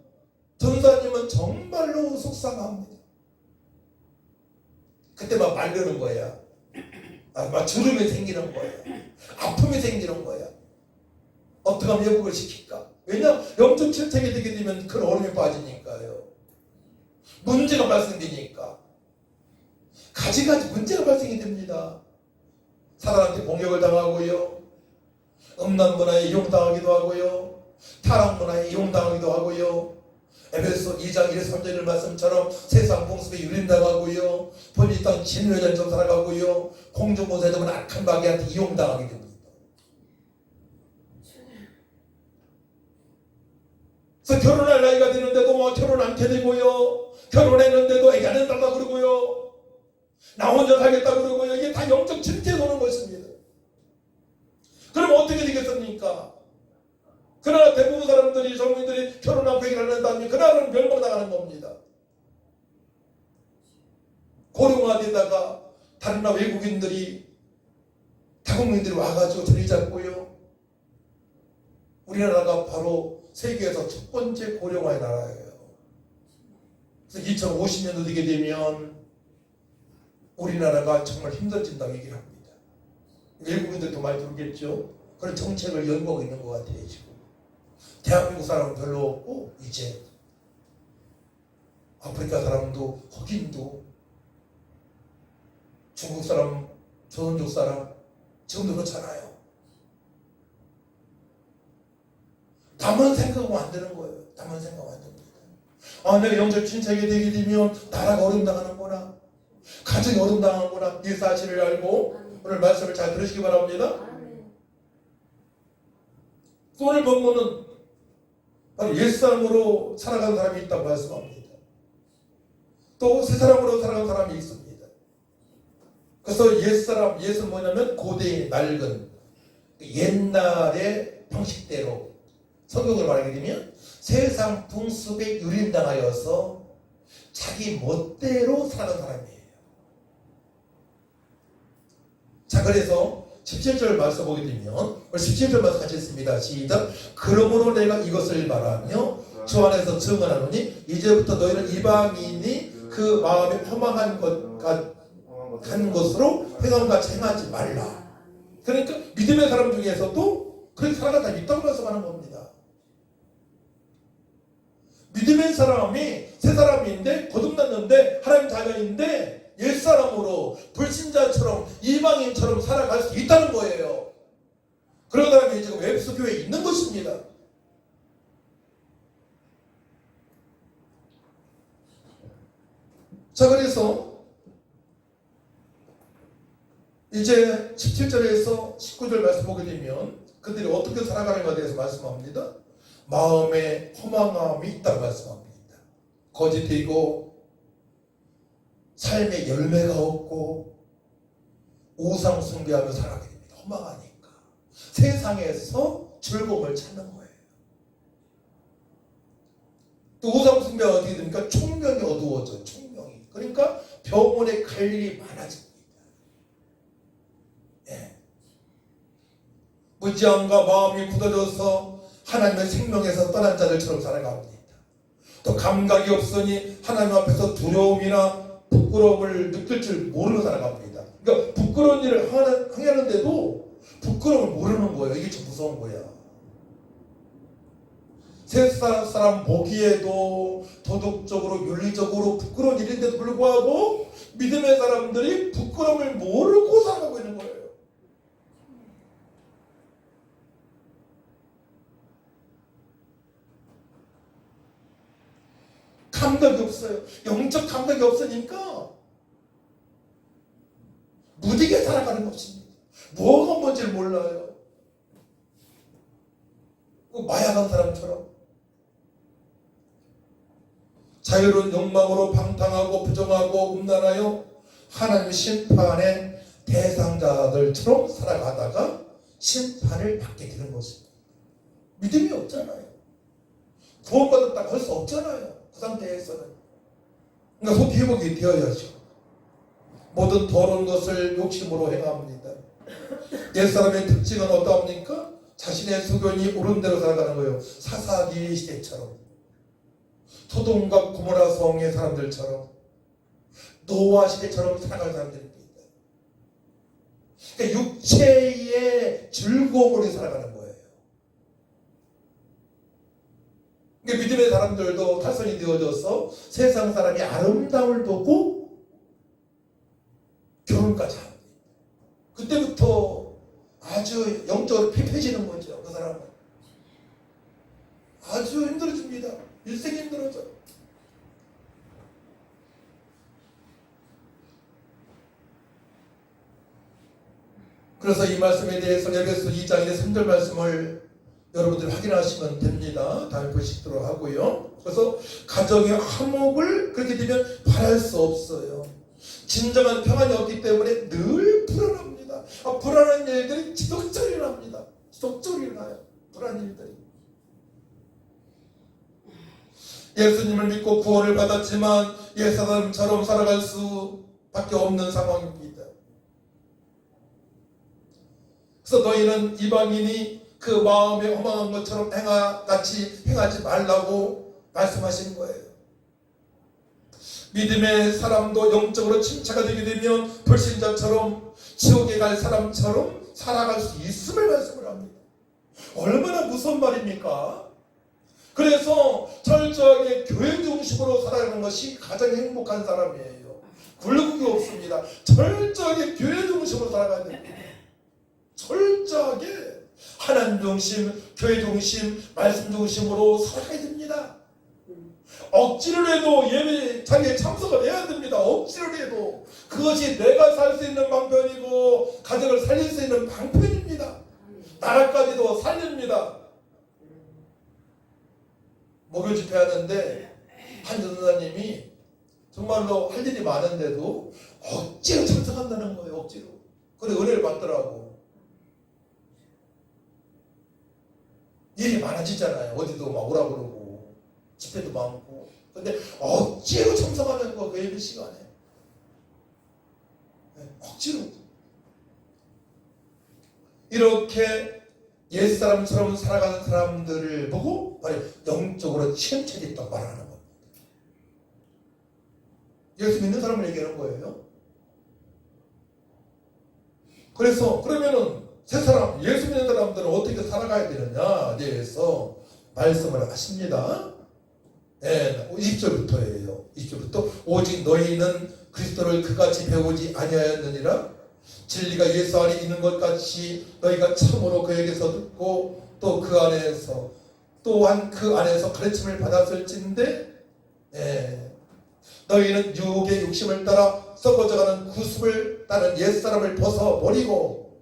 전사님은 정말로 속상합니다. 그때 막 말르는 거야. 막 주름이 생기는 거야. 아픔이 생기는 거야. 어떻게 하면 회복을 시킬까? 왜냐? 영적 침체가 되게 되면 그 얼음에 빠지니까요. 문제가 발생되니까. 가지가지 문제가 발생이 됩니다. 사람한테 공격을 당하고요. 음란 문화에 이용당하기도 하고요. 타락 문화에 이용당하기도 하고요. 에베소 2장 1절 3절 말씀처럼 세상 풍습에 유린당하고요. 본인 땅 진회전처럼 살아가고요. 공중보사에 되면 악한 마귀한테 이용당하게 됩니다. 그래서 결혼할 나이가 되는데도 뭐 결혼 안 되고요. 결혼했는데도 애가 안 된다고 그러고요. 나 혼자 살겠다 그러고요. 이게 다 영적 침체에 오는 것입니다. 그럼 어떻게 되겠습니까? 그러나 대부분 사람들이 젊은이들이 결혼하고 얘기를 한다면 그날은 멸망당하는 겁니다. 고령화되다가 다른 나라 외국인들이 타국민들이 와가지고 자리 잡고요. 우리나라가 바로 세계에서 첫 번째 고령화의 나라예요. 그래서 2050년도 되게 되면 우리나라가 정말 힘들어진다고 얘기를 합니다. 외국인들도 많이 들겠죠. 그런 정책을 연구하고 있는 것 같아요. 지금 대한민국 사람은 별로 없고 이제 아프리카 사람도 흑인도 중국 사람, 조선족 사람 지금도 그렇잖아요. 다만 생각하면 안 되는 거예요. 다만 생각하면 안 됩니다. 아, 내가 영적 진책이 되게 되면 나라가 어려움당하는구나, 가정이 어려움당하는구나, 이 사실을 알고 오늘 말씀을 잘 들으시기 바랍니다. 오늘 본문은 바로 옛사람으로 살아가는 사람이 있다고 말씀합니다. 또 새사람으로 살아가는 사람이 있습니다. 그래서 옛사람, 옛은 뭐냐면 고대의 낡은 옛날의 방식대로, 성경을 말하게 되면 세상 풍습에 유린당하여서 자기 멋대로 살아가는 사람이에요. 자, 그래서 17절 말씀 보게 되면 오늘 17절 말씀 같이 했습니다. 시작. 그러므로 내가 이것을 말하며 주 안에서 증언하노니 이제부터 너희는 이방인이 그 마음에 허망한 한 것으로 행함같이 행하지 말라. 그러니까 믿음의 사람 중에서도 그렇게 살아가는 사람이 있다고 말씀하는 겁니다. 믿음의 사람이 새 사람인데 거듭났는데 하나님 자녀인데 옛사람으로 불신자처럼 이방인처럼 살아갈 수 있다는 거예요. 그런 사람이 지금 에베소 교회에 있는 것입니다. 자, 그래서 이제 17절에서 19절 말씀 보게 되면 그들이 어떻게 살아가는가에 대해서 말씀합니다. 마음에 허망함이 있다고 말씀합니다. 거짓되고 삶에 열매가 없고 우상 숭배하며 살아가게 됩니다. 허망하니까 세상에서 즐거움을 찾는 거예요. 또 우상 숭배가 어떻게 됩니까? 총명이 어두워져요. 총명이. 그러니까 병원에 갈 일이 많아집니다. 예. 무지함과 마음이 굳어져서 하나님의 생명에서 떠난 자들처럼 살아갑니다. 또 감각이 없으니 하나님 앞에서 두려움이나 부끄러움을 느낄 줄 모르고 살아갑니다. 그러니까 부끄러운 일을 행하는데도 부끄러움을 모르는 거예요. 이게 좀 무서운 거야. 세상 사람 보기에도 도덕적으로 윤리적으로 부끄러운 일인데도 불구하고 믿음의 사람들이 부끄러움을 모르고 살아가고 있는 거예요. 감각이 없어요. 영적 감각이 없으니까 무디게 살아가는 것입니다. 뭐가 뭔지를 몰라요. 마약한 사람처럼 자유로운 욕망으로 방탕하고 부정하고 음란하여 하나님 심판의 대상자들처럼 살아가다가 심판을 받게 되는 것입니다. 믿음이 없잖아요. 구원받았다고 할 수 없잖아요. 그 상태에서는. 그러니까 속 회복이 되어야죠. 모든 더러운 것을 욕심으로 행합니다. 옛사람의 특징은 어떠합니까? 자신의 소견이 옳은 대로 살아가는 거예요. 사사기 시대처럼, 소돔과 고모라 성의 사람들처럼, 노아 시대처럼 살아가는 사람들입니다. 그러니까 육체의 즐거움으로 살아가는 거예요. 그러니까 믿음의 사람들도 탈선이 되어져서 세상 사람이 아름다움을 보고 결혼까지 합니다. 그때부터 아주 영적으로 피폐해지는 거죠. 그 사람은 아주 힘들어집니다. 일생이 힘들어져. 그래서 이 말씀에 대해서 에베소 2장의 3절 말씀을 여러분들이 확인하시면 됩니다. 다음에 보시도록 하고요. 그래서 가정의 화목을 그렇게 되면 바랄 수 없어요. 진정한 평안이 없기 때문에 늘 불안합니다. 불안한 일들이 지속적으로 일어납니다. 지속적으로 일어나요. 불안한 일들이. 예수님을 믿고 구원을 받았지만 옛사람처럼 살아갈 수밖에 없는 상황입니다. 그래서 너희는 이방인이 그 마음에 허망한 것처럼 같이 행하지 말라고 말씀하시는 거예요. 믿음의 사람도 영적으로 침체가 되게 되면 불신자처럼 지옥에 갈 사람처럼 살아갈 수 있음을 말씀을 합니다. 얼마나 무서운 말입니까? 그래서 철저하게 교회 중심으로 살아가는 것이 가장 행복한 사람이에요. 굴곡이 없습니다. 철저하게 교회 중심으로 살아가야 됩니다. 철저하게 하나님 중심, 교회 중심, 말씀 중심으로 살아가야 됩니다. 억지로 해도 예배 자리에 참석을 해야 됩니다. 억지로 해도 그것이 내가 살 수 있는 방편이고 가정을 살릴 수 있는 방편입니다. 나라까지도 살립니다. 목요 집회하는데 한 전도사님이 정말로 할 일이 많은데도 억지로 참석한다는 거예요. 억지로. 그래 은혜를 받더라고. 일이 많아지잖아요. 어디도 막 오라고 그러고 집회도 많고. 근데 억지로 참석하는 거 그 예배 시간에. 억지로. 이렇게 옛사람처럼 살아가는 사람들을 보고 바로 영적으로 침체됐다고 말하는 겁니다. 예수 믿는 사람을 얘기하는 거예요. 그래서 그러면은 새 사람, 예수 믿는 사람들은 어떻게 살아가야 되느냐에 대해서 말씀을 하십니다. 네, 20절부터예요. 20절부터 오직 너희는 그리스도를 그같이 배우지 아니하였느니라. 진리가 예수 안에 있는 것 같이 너희가 참으로 그에게서 듣고 또 그 안에서 또한 그 안에서 가르침을 받았을진데 너희는 유혹의 욕심을 따라 썩어져가는 구습을 따른 옛사람을 벗어버리고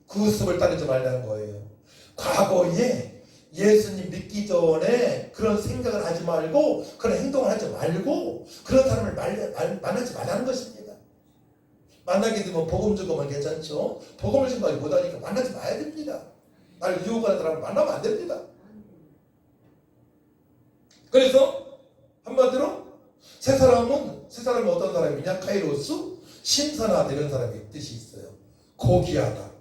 구습을 따르지 말라는 거예요. 과거에 예수님 믿기 전에 그런 생각을 하지 말고 그런 행동을 하지 말고 그런 사람을 만나지 말라는 것입니다. 만나게 되면 복음 주고만 괜찮죠. 복음을 지금까지 못하니까 만나지 마야 됩니다. 나를 유혹하는 사람을 만나면 안 됩니다. 그래서 한마디로 새 사람이 어떤 사람이냐? 카이로스 신선하다는 사람의 뜻이 있어요. 고귀하다.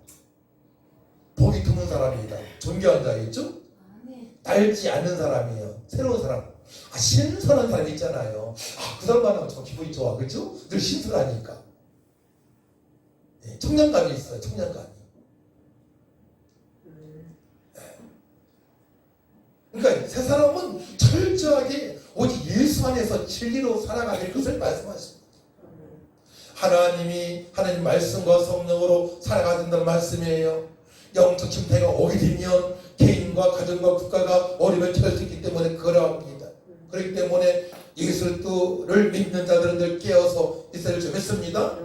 복이 드문 사람이다. 존귀한 자겠죠? 달지 않는 사람이에요. 새로운 사람. 신선한 사람이 있잖아요. 그 사람 만나면 저 기분이 좋아. 그렇죠? 늘 신선하니까. 청량감이 있어요. 청량감이. 그러니까 새 사람은 철저하게 오직 예수 안에서 진리로 살아가는 것을 말씀하십니다. 하나님 말씀과 성령으로 살아가야 된다는 말씀이에요. 영적 침체가 오게 되면 개인과 가정과 국가가 어려움에 처할 수 있기 때문에 그러합니다. 그렇기 때문에 예수를 믿는 자들은 늘 깨어서 있어야 좀 했습니다.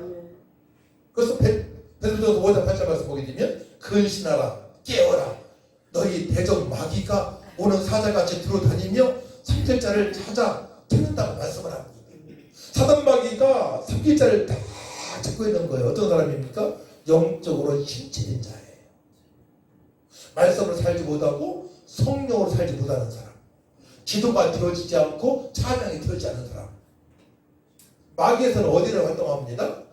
그래서 베드로전서 5장 8절 말씀 보게 되면 근신하라 깨어라 너희 대적 마귀가 오는 사자같이 들어다니며 삼킬 자를 찾아 찾는다고 말씀을 합니다. 사단 마귀가 삼킬 자를 다 찾고 있는 거예요. 어떤 사람입니까? 영적으로 침체된 자예요. 말씀으로 살지 못하고 성령으로 살지 못하는 사람, 기도가 되어지지 않고 찬양이 되어지지 않는 사람. 마귀에서는 어디를 활동합니다?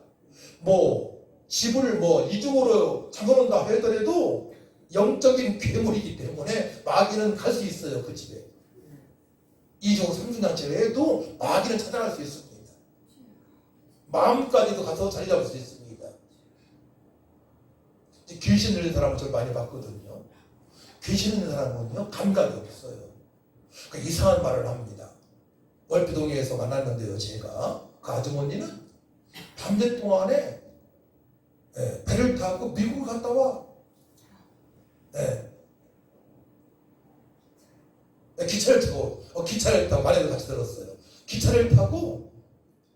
집을 이중으로 잠궈놓는다 하더라도 영적인 괴물이기 때문에 마귀는 갈 수 있어요. 그 집에 2중 3중 장치를 해도 마귀는 찾아갈 수 있습니다. 마음까지도 가서 자리 잡을 수 있습니다. 귀신 들린 사람은 저를 많이 봤거든요. 귀신 있는 사람은요 감각이 없어요. 그러니까 이상한 말을 합니다. 월피동에서 만났는데요, 제가 그 아주머니는 밤낮 동안에 배를 타고 미국을 갔다 와. 기차를 타고 말에도 같이 들었어요. 기차를 타고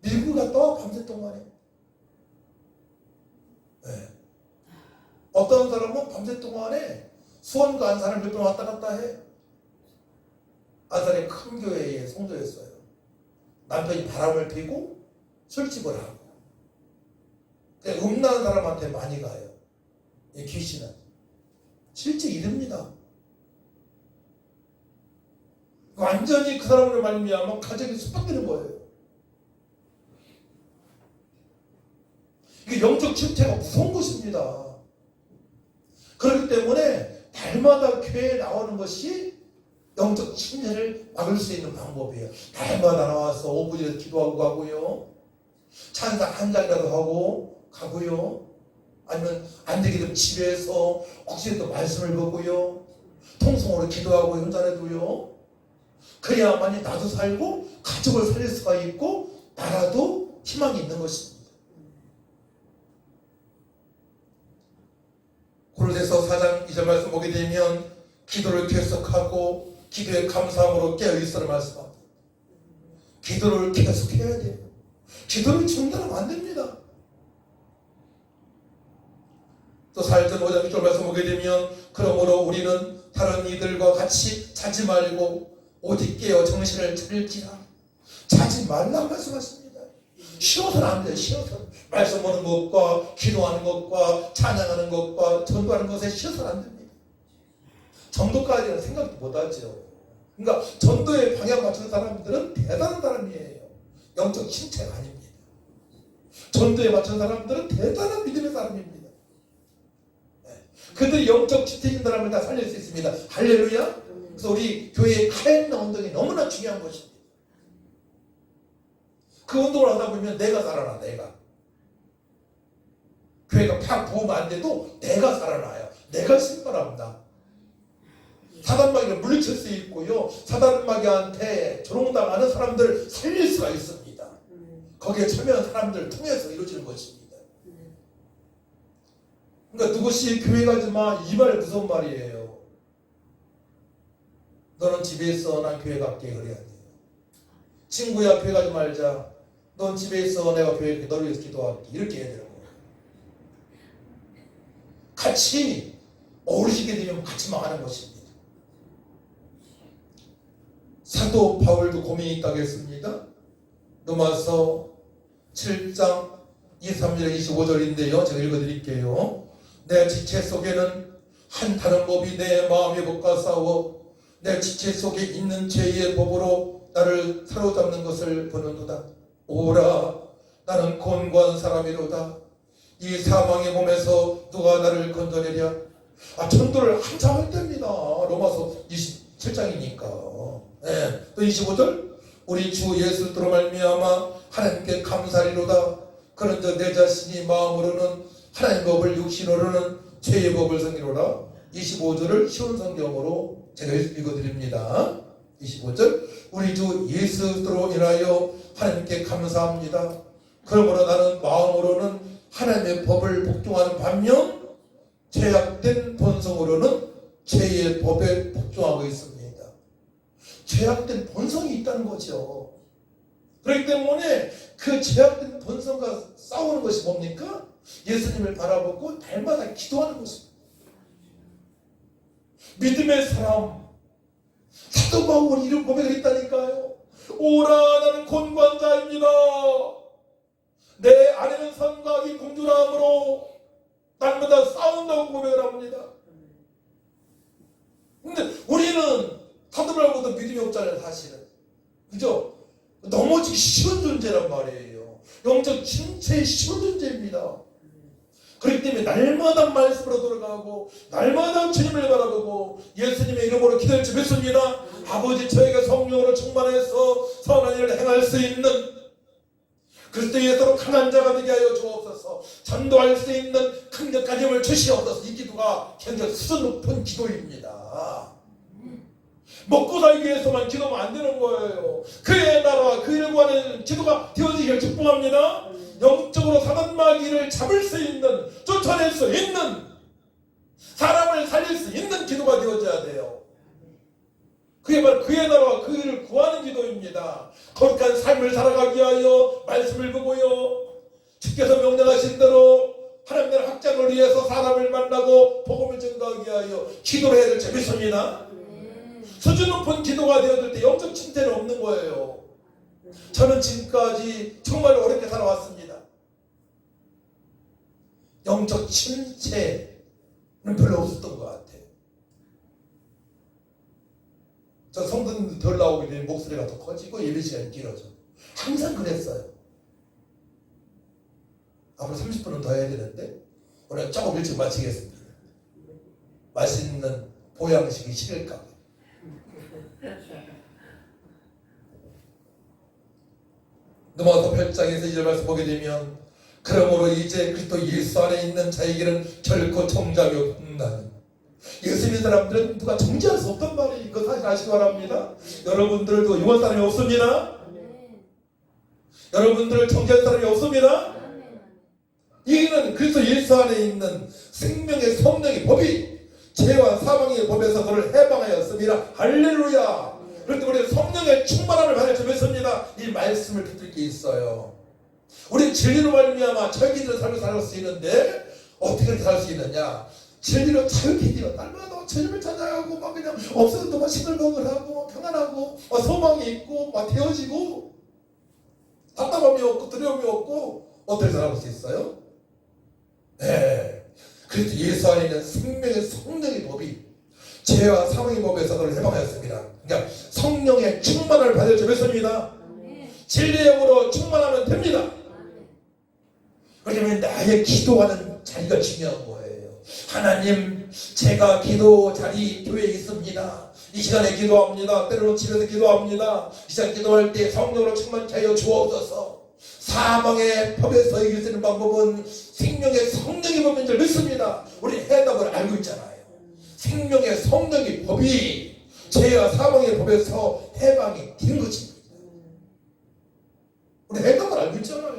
미국을 갔다 와 밤새 동안에. 어떤 사람은 밤새 동안에 수원과 안산을 몇 번 왔다 갔다 해. 안산의 큰 교회의 성도였어요. 남편이 바람을 피고 술집을 하고. 음란한 사람한테 많이 가요. 이 귀신은. 실제 이릅니다. 완전히 그 사람으로 말미암아 가정이 수박되는 거예요. 이게 영적 침체가 무서운 것입니다. 그렇기 때문에 날마다 교회에 나오는 것이 영적 침체를 막을 수 있는 방법이에요. 날마다 나와서 5분이라도 기도하고 가고요. 찬양 한 장이라도 하고 가고요. 아니면 안 되게 되면 집에서 혹시라도 말씀을 보고요. 통성으로 기도하고 혼자라도요. 그래야만이 나도 살고 가족을 살릴 수가 있고 나라도 희망이 있는 것입니다. 고린도서 4장 2절 말씀 보게 되면 기도를 계속하고 기도에 감사함으로 깨어있으라 말씀합니다. 기도를 계속해야 돼요. 기도를 중단하면 안 됩니다. 또 4절 5장 6절 말씀 보게 되면 그러므로 우리는 다른 이들과 같이 자지 말고 오직 깨어 정신을 차릴지라. 자지 말라고 말씀하십니다. 쉬어서는 안 돼요. 쉬어서 말씀 보는 것과 기도하는 것과 찬양하는 것과 전도하는 것에 쉬어서는 안 됩니다. 전도까지는 생각도 못하죠. 그러니까 전도에 방향 맞추는 사람들은 대단한 사람이에요. 영적 침체가 아닙니다. 전도에 맞춘 사람들은 대단한 믿음의 사람입니다. 그들이 영적 침체인 사람을 다 살릴 수 있습니다. 할렐루야. 그래서 우리 교회의 칼나 운동이 너무나 중요한 것입니다. 그 운동을 하다 보면 내가 살아나. 내가 교회가 팍 부으면 안 돼도 내가 살아나요. 내가 신발합니다. 사단마귀를 물리칠 수 있고요. 사단마귀한테 조롱당하는 사람들을 살릴 수가 있습니다. 거기에 참여한 사람들을 통해서 이루어지는 것입니다. 그러니까 누구시 교회 가지 마. 이 말 무슨 말이에요? 너는 집에 있어. 난 교회 갈게. 그래야 돼요. 친구야 교회 가지 말자. 넌 집에 있어. 내가 교회에 너를 위해서 기도할게. 이렇게 해야 되는 거예요. 같이 어우러지게 되면 같이 망하는 것입니다. 사도 바울도 고민이 있다고 했습니다. 로마서 7장 23절 25절인데요. 제가 읽어드릴게요. 내 지체 속에는 한 다른 법이 내 마음의 법과 싸워 내 지체 속에 있는 죄의 법으로 나를 사로잡는 것을 보는도다. 오라 나는 곤고한 사람이로다. 이 사망의 몸에서 누가 나를 건져내랴. 전도를 한참 할 때입니다. 로마서 27장이니까. 네. 또 25절 우리 주 예수로 말미암아 하나님께 감사리로다. 그런즉 내 자신이 마음으로는 하나님 법을 육신으로는 죄의 법을 섬기로라. 25절을 쉬운 성경으로 제가 읽어드립니다. 25절 우리 주 예수로 인하여 하나님께 감사합니다. 그러므로 나는 마음으로는 하나님의 법을 복종하는 반면 죄악된 본성으로는 죄의 법에 복종하고 있습니다. 죄악된 본성이 있다는 거죠. 그렇기 때문에 그 죄악된 본성과 싸우는 것이 뭡니까? 예수님을 바라보고 날마다 기도하는 것입니다. 믿음의 사람 사도 바울이 이런 고백을 했다니까요. 오라 나는 곤고한 자입니다. 내 안에는 선각이 공존함으로 날마다 싸운다고 고백을 합니다. 근데 우리는 사도 바울보다 믿음이 없잖아요. 사실은. 그죠? 넘어지기 쉬운 존재란 말이에요. 영적 침체의 쉬운 존재입니다. 그렇기 때문에 날마다 말씀으로 돌아가고 날마다 주님을 바라보고 예수님의 이름으로 기도를 드렸습니다. 아버지 저에게 성령으로 충만해서 선한 일을 행할 수 있는 그리스도 예수로 강한 자가 되게 하여 주옵소서. 전도할 수 있는 강력한 힘을 주시옵소서. 이 기도가 굉장히 수준 높은 기도입니다. 먹고 살기 위해서만 기도하면 안 되는 거예요. 그의 나라와 그 일을 구하는 기도가 되어지기를 축복합니다. 영적으로 사단마귀를 잡을 수 있는, 쫓아낼 수 있는, 사람을 살릴 수 있는 기도가 되어져야 돼요. 그게 바로 그의 나라와 그 일을 구하는 기도입니다. 거룩한 삶을 살아가기 위하여 말씀을 보고요. 주께서 명령하신 대로 하나님의 확장을 위해서 사람을 만나고 복음을 전가하기 위하여 기도를 해야 될 점이 있습니다. 수준 높은 기도가 되어질 때 영적 침체는 없는 거예요. 저는 지금까지 정말 어렵게 살아왔습니다. 영적 침체는 별로 없었던 것 같아요. 저 성도님들 덜 나오게 되면 목소리가 더 커지고 예배 시간이 길어져. 항상 그랬어요. 앞으로 30분은 더 해야 되는데 오늘 조금 일찍 마치겠습니다. 맛있는 보양식이 싫을까 봐. 넘어가서 8장에서 이절 말씀 보게 되면 그러므로 이제 그리스도 예수 안에 있는 자에게는 결코 정죄함이 없나니. 예수 믿는 사람들은 누가 정죄할 수 없단 말이에요. 이거 사실 아시기 바랍니다. 여러분들도 유한 사람이 없습니다. 여러분들 정죄할 사람이 없습니다. 이는 그리스도 예수 안에 있는 생명의 성령의 법이 죄와 사망의 법에서 그를 해방하였습니다. 할렐루야. 그런데 우리 성령의 충만함을 받을 줄 믿습니다. 이 말씀을 붙들 게 있어요. 우리 진리로 말미암아 자유케 삶을 살 수 있는데 어떻게 그렇게 살 수 있느냐? 진리로 자유케 되어 날마다 주님을 찾아가고 막 그냥 없어도 막 싱글벙글하고 평안하고 소망이 있고 막 되어지고 답답함이 없고 두려움이 없고 어떻게 살아갈 수 있어요? 네. 그래서 예수 안에 있는 생명의 성령의 법이 죄와 사망의 법에서 그를 해방하였습니다. 그러니까 성령의 충만을 받을 줄 믿습니다. 진리의 영으로 충만하면 됩니다. 그러면 나의 기도하는 자리가 중요한 거예요. 하나님, 제가 기도 자리 교회에 있습니다. 이 시간에 기도합니다. 때로는 집에서 기도합니다. 이 시간 기도할 때 성령으로 충만케 하여 주옵소서. 사망의 법에서 이길 수 있는 방법은 생명의 성령의 법인 줄 믿습니다. 우리 해답을 알고 있잖아요. 생명의 성령의 법이 죄와 사망의 법에서 해방이 된 것입니다. 우리 해답을 알고 있잖아요.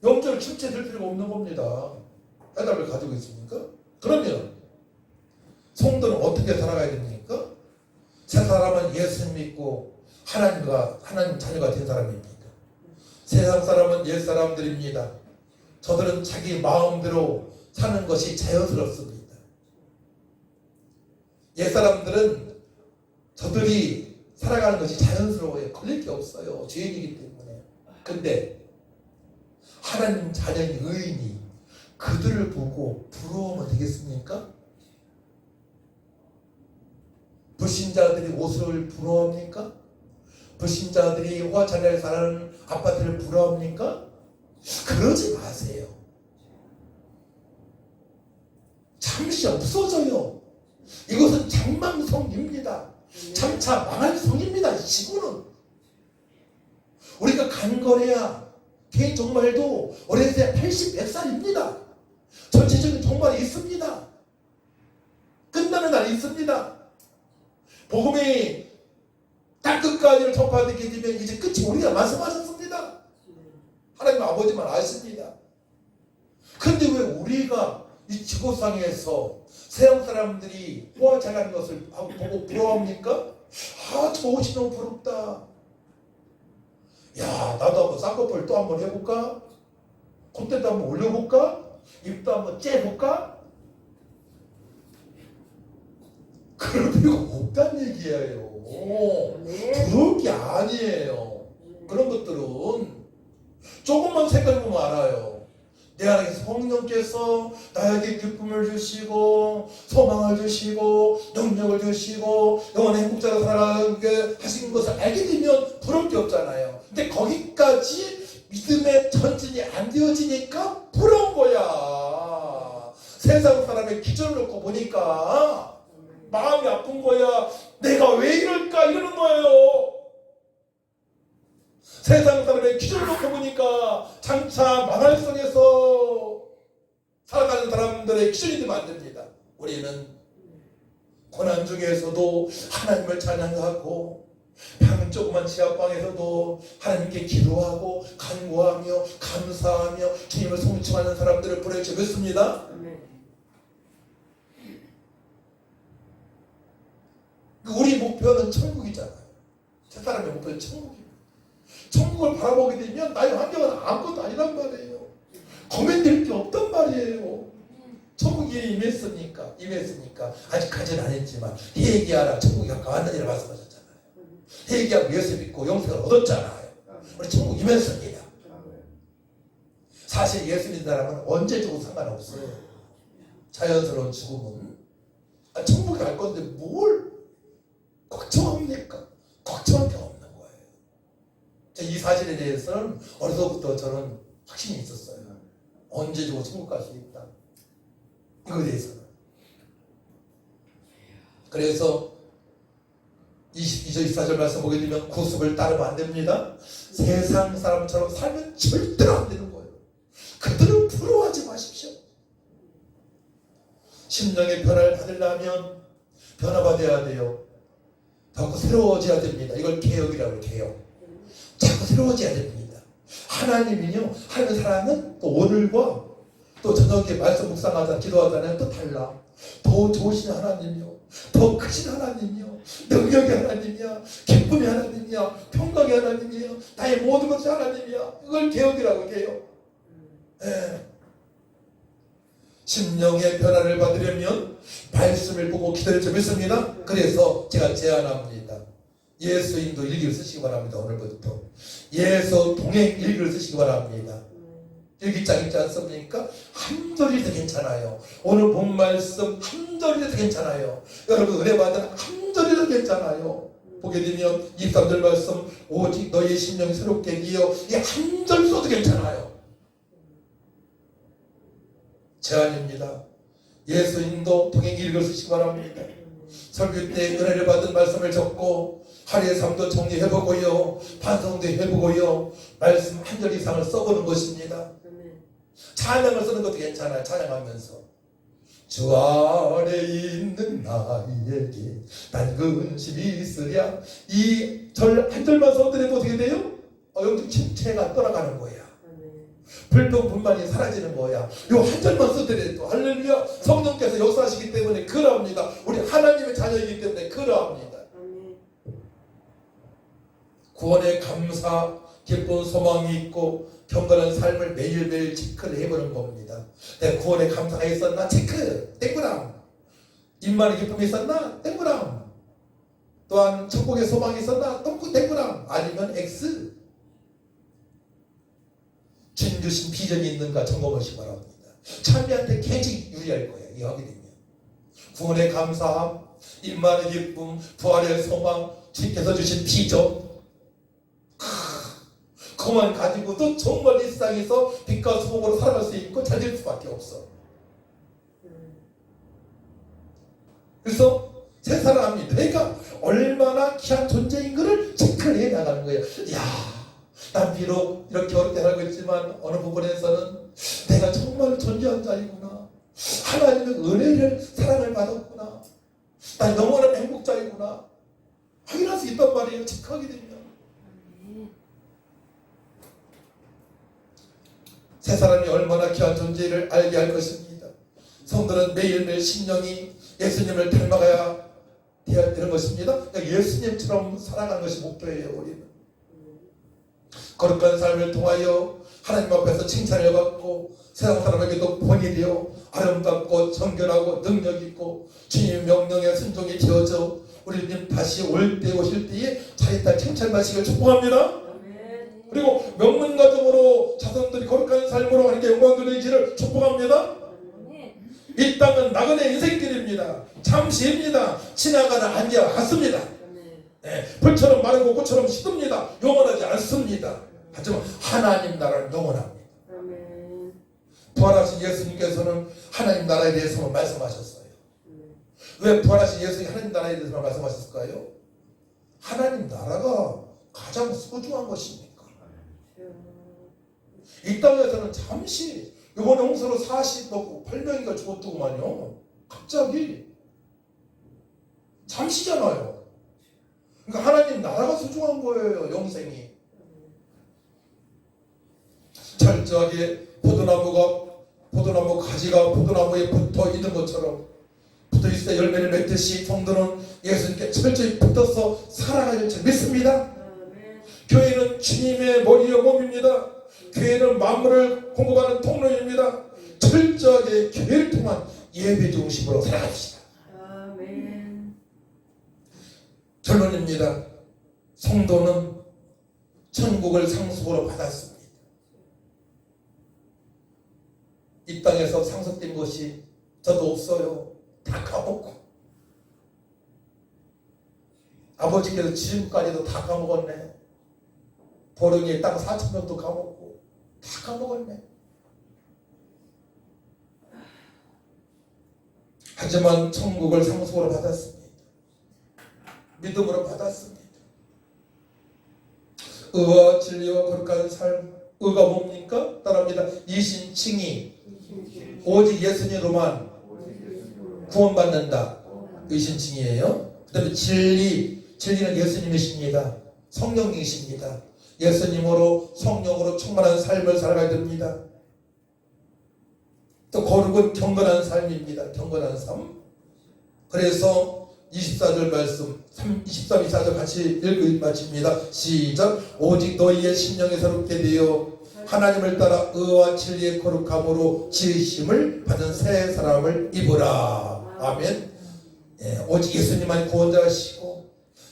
영적으로 침체될 필요가 없는 겁니다. 해답을 가지고 있습니까? 그러면 성도는 어떻게 살아가야 됩니까? 새 사람은 예수 믿고 하나님 자녀가 된 사람입니다. 세상 사람은 옛 사람들입니다. 저들은 자기 마음대로 사는 것이 자연스럽습니다. 옛 사람들은 저들이 살아가는 것이 자연스러워요. 걸릴 게 없어요. 죄인이기 때문에. 근데 하나님 자녀인 의인이 그들을 보고 부러우면 되겠습니까? 불신자들이 옷을 부러워합니까? 불신자들이 호화찬란히 사는 아파트를 부러워합니까? 그러지 마세요. 잠시 없어져요. 이것은 장망성입니다. 장차 망할 성입니다. 이 지구는. 우리가 간거래야 개인 종말도 어렸을 때 80, 100살입니다. 전체적인 종말이 있습니다. 끝나는 날이 있습니다. 복음이 땅끝까지를 전파되게 되면 이제 끝이 우리가 말씀하셨습니다. 하나님 아버지만 아십니다. 그런데 왜 우리가 이 지구상에서 세상 사람들이 호화 잘하는 것을 보고 부러워합니까? 아, 저 옷이 너무 부럽다. 야, 나도 한번 쌍꺼풀 또 한번 해볼까? 콧대도 한번 올려볼까? 입도 한번 째볼까? 그럴 필요가 없다는 얘기예요. 부러울 게 아니에요. 그런 것들은 조금만 생각해보면 알아요. 내 안에 성령께서 나에게 기쁨을 주시고 소망을 주시고 능력을 주시고 영원의 행복자로 살아가게 하신 것을 알게 되면 부러울 게 없잖아요. 근데 거기까지 믿음의 전진이 안 되어지니까 부러운 거야. 세상 사람의 기준을 놓고 보니까 마음이 아픈 거야. 내가 왜 이럴까 이러는 거예요. 세상 사람의 기준을 놓고 보니까 장차 망할 속에서 살아가는 사람들의 기준이 되면 안 됩니다. 우리는 고난 중에서도 하나님을 찬양하고 방 조그만 지하방에서도 하나님께 기도하고 간구하며 감사하며 주님을 송축하는 사람들을 보내주고 있습니다. 우리 목표는 천국이잖아요. 세 사람의 목표는 천국입니다. 천국을 바라보게 되면 나의 환경은 아무것도 아니란 말이에요. 고민될 게 없단 말이에요. 천국이 임했으니까 아직 가진 않았지만 회개하라 천국이 가까웠느니라 말씀하셨잖아요. 회개하고 예수 믿고 영생을 얻었잖아요. 우리 천국 임했습니다. 사실 예수 믿는 사람은 언제 죽어도 상관없어요. 자연스러운 죽음은 천국에 갈 건데 뭘 걱정합니까? 걱정할 게 없는 거예요. 이 사실에 대해서는 어려서부터 저는 확신이 있었어요. 언제 죽어도 천국 갈 수 있다. 이거에 대해서는. 그래서 22절 24절 말씀 보게 되면 구습을 따르면 안 됩니다. 세상 사람처럼 살면 절대로 안 되는 거예요. 그들을 부러워하지 마십시오. 심령의 변화를 받으려면 변화받아야 돼요. 자꾸 새로워져야 됩니다. 이걸 개혁이라고 해요. 개혁. 자꾸 새로워져야 됩니다. 하나님이요, 하는 사람은 또 오늘과 또 저녁에 말씀 묵상하다 기도하다는 또 달라. 더 좋으신 하나님이요, 더 크신 하나님이요, 능력의 하나님이야, 기쁨의 하나님이야, 평강의 하나님이야, 나의 모든 것이 하나님이야. 이걸 개혁이라고 해요. 심령의 변화를 받으려면 말씀을 보고 기도를 좀 했습니다. 그래서 제가 제안합니다. 예수인도 일기를 쓰시기 바랍니다. 오늘부터 예수 동행 일기를 쓰시기 바랍니다. 일기장 있지 않습니까? 한 절이도 괜찮아요. 오늘 본 말씀 한 절이도 괜찮아요. 여러분 은혜 받은 한 절이도 괜찮아요. 보게 되면 23절 말씀 오직 너의 심령이 새롭게 이어 이 한 절 써도 괜찮아요. 제안입니다. 예수인도 동행 일기를 쓰시기 바랍니다. 설교 때 은혜를 받은 말씀을 적고 하루의 삶도 정리해보고요, 반성도 해보고요, 말씀 한 절 이상을 써보는 것입니다. 찬양을 쓰는 것도 괜찮아요. 찬양하면서 주 아래 있는 나에게 난 근심이 있으랴. 이 절 한 절만 써드리면 어떻게 돼요? 영적 침체가 떠나가는 거야. 불평 불만이 사라지는 거야. 요 한 절만 써드려도 할렐루야. 성령께서 역사하시기 때문에 그러합니다. 우리 하나님의 자녀이기 때문에 그러합니다. 구원의 감사, 기쁜 소망이 있고 경건한 삶을 매일매일 체크를 해보는 겁니다. 내가 구원의 감사가 있었나? 체크! 땡그랑! 임만의 기쁨이 있었나? 땡그랑! 또한 천국의 소망이 있었나? 땡그랑! 아니면 X! 주님 주신 비전이 있는가 점검하시기 바랍니다. 참여한테 굉장히 유리할 거예요. 이 하게 되면 구원의 감사함, 임만의 기쁨, 부활의 소망, 주님께서 주신 비전, 그만 가지고도 정말 일상에서 빛과 소금으로 살아갈 수 있고 잘 될 수밖에 없어. 그래서 새 사람이 내가 얼마나 귀한 존재인 것을 체크를 해 나가는 거예요. 이야, 난 비록 이렇게 어렵게 살고 있지만 어느 부분에서는 내가 정말 존재한 자이구나. 하나님의 은혜를 사랑을 받았구나. 난 영원한 행복자이구나. 확인할 수 있단 말이에요. 체크하게 되면. 새 사람이 얼마나 귀한 존재를 알게 할 것입니다. 성도는 매일매일 심령이 예수님을 닮아가야 되는 것입니다. 예수님처럼 살아가는 것이 목표예요. 우리는 거룩한 삶을 통하여 하나님 앞에서 칭찬을 받고 세상 사람에게도 본이 되어 아름답고 정결하고 능력 있고 주님의 명령에 순종이 되어져 우리 주님 다시 오실 때에 자리다 칭찬받으시길 축복합니다. 그리고 명문가정으로 자손들이 거룩한 삶으로 하는 게 영광 돌리기를 축복합니다. 이 땅은 나그네 인생길입니다. 잠시입니다. 지나가는 안개와 같습니다. 불처럼 마르고 꽃처럼 시듭니다. 영원하지 않습니다. 하지만 하나님 나라는 영원합니다. 부활하신 예수님께서는 하나님 나라에 대해서만 말씀하셨어요. 왜 부활하신 예수님이 하나님 나라에 대해서만 말씀하셨을까요? 하나님 나라가 가장 소중한 것입니다. 이 땅에서는 잠시 이번에 홍수로 48명인가 죽었더구만요. 갑자기 잠시잖아요. 그러니까 하나님 나라가 소중한 거예요. 영생이. 철저하게 포도나무 가지가 포도나무에 붙어 있는 것처럼 붙어 있어 열매를 맺듯이 성도는 예수님께 철저히 붙어서 살아가는 줄 믿습니다. 교회는 주님의 머리와 몸입니다. 교회는 만물을 공급하는 통로입니다. 철저하게 교회를 통한 예배 중심으로 살아갑시다. 아멘. 결론입니다. 성도는 천국을 상속으로 받았습니다. 이 땅에서 상속된 것이 저도 없어요. 다 까먹고 아버지께서 지금까지도 다 까먹었네. 보령에 땅 4,000평도 까먹고 다 까먹었네. 하지만 천국을 상속으로 받았습니다. 믿음으로 받았습니다. 의와 진리와 거룩한 삶. 의가 뭡니까? 따라합니다. 이신칭의 오직 예수님으로만 구원받는다. 의신칭의예요. 그 다음에 진리는 예수님이십니다. 성령이십니다. 예수님으로 성령으로 충만한 삶을 살아가야 됩니다. 또 거룩은 경건한 삶입니다. 경건한 삶. 그래서 24절 말씀 23, 24절 같이 마칩니다. 시작. 오직 너희의 심령이 새롭게 되어 하나님을 따라 의와 진리의 거룩함으로 지으심을 받은 새 사람을 입으라. 아멘. 예, 오직 예수님만이 구원자시고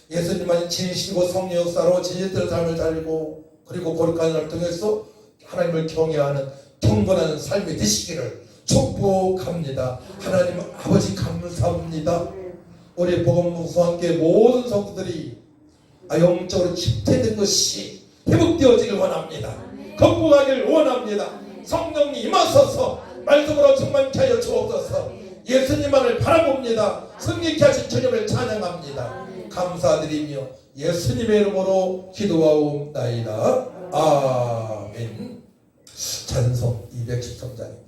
예수님만이 진실이고 성령 역사로 진실된 삶을 살고 그리고 거룩한 삶을 통해서 하나님을 경외하는 경건한 삶이 되시기를 축복합니다. 하나님 아버지 감사합니다. 우리 복음부와 함께 모든 성도들이 영적으로 집태된 것이 회복되어지길 원합니다. 극복하길 원합니다. 성령님 임하소서. 말씀으로 충만케 하여 주옵소서. 예수님만을 바라봅니다. 승리케 하신 주님을 찬양합니다. 감사드리며 예수님의 이름으로 기도하옵나이다. 아멘. 찬송 213장입니다.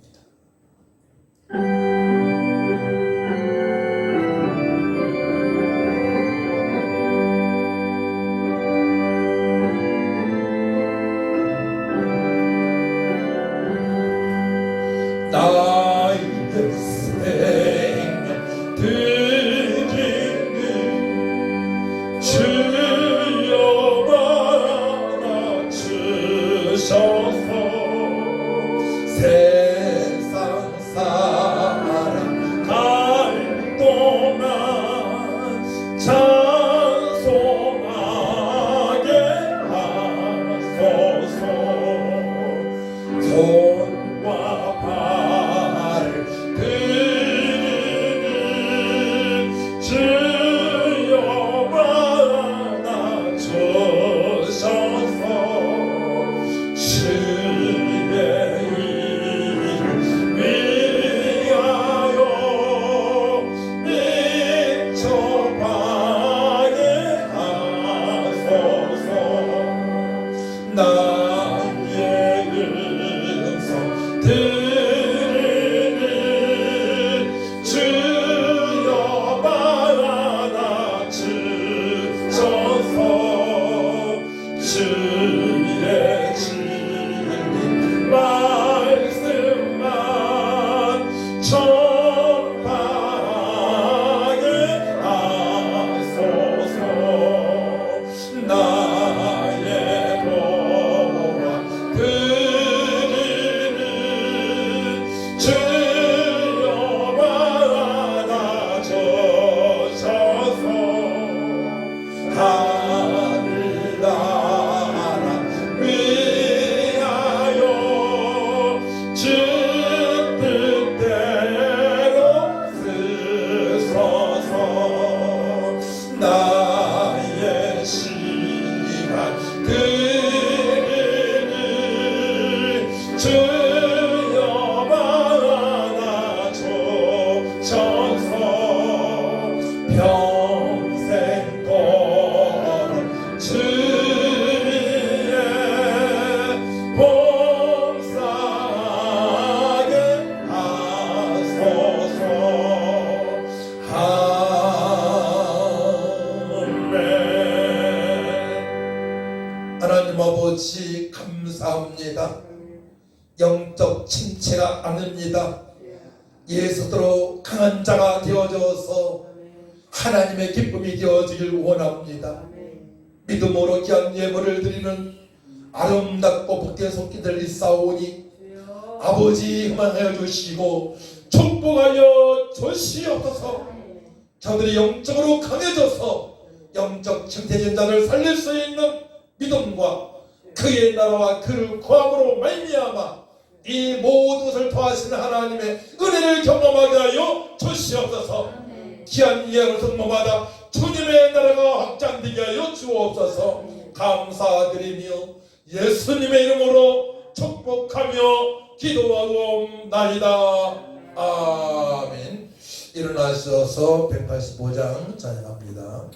나의 생명 드리는 주여 받아 주셔서 세상 사랑 갈 동안 찬송하게 하소서. 손과 발을 드리는 주여 받아 주셔서 주의 이름 위하여 미쳐가게 하소서. 나의 음성 들으는 주여 받아 주셔서 주의 진리 말씀만 전하게 하소서. 나의 보아 드리는 주여 받아 주셔서 하늘 나라 위하여 주 뜻대로 쓰소서. 나의 시간 드리는 주여 받아 주셔서 평생 걸은 주위에 봉사하게 하소서. 아멘. 하나님 아버지 감사합니다. 영적 침체가 아닙니다. 예수로 강한 자가 되어져서 하나님의 기쁨이 되어지길 원합니다. 믿음으로 귀한 예물을 드리는 아름답고 복된 손길들 있사오니 아버지 희망하여 주시고 축복하여 주시옵소서. 저들이 영적으로 강해져서 영적 침체된 자를 살릴 수 있는 믿음과 그의 나라와 그를 구함으로 말미암아 이 모든 것을 도하시는 하나님의 은혜를 경험하게 하여 주시옵소서. 귀한 예물을 성모마다 주님의 나라가 확장되게 하여 주옵소서. 감사드리며 예수님의 이름으로 축복하며 기도하옵나이다. 아멘. 일어나셔서 185장 찬양합니다.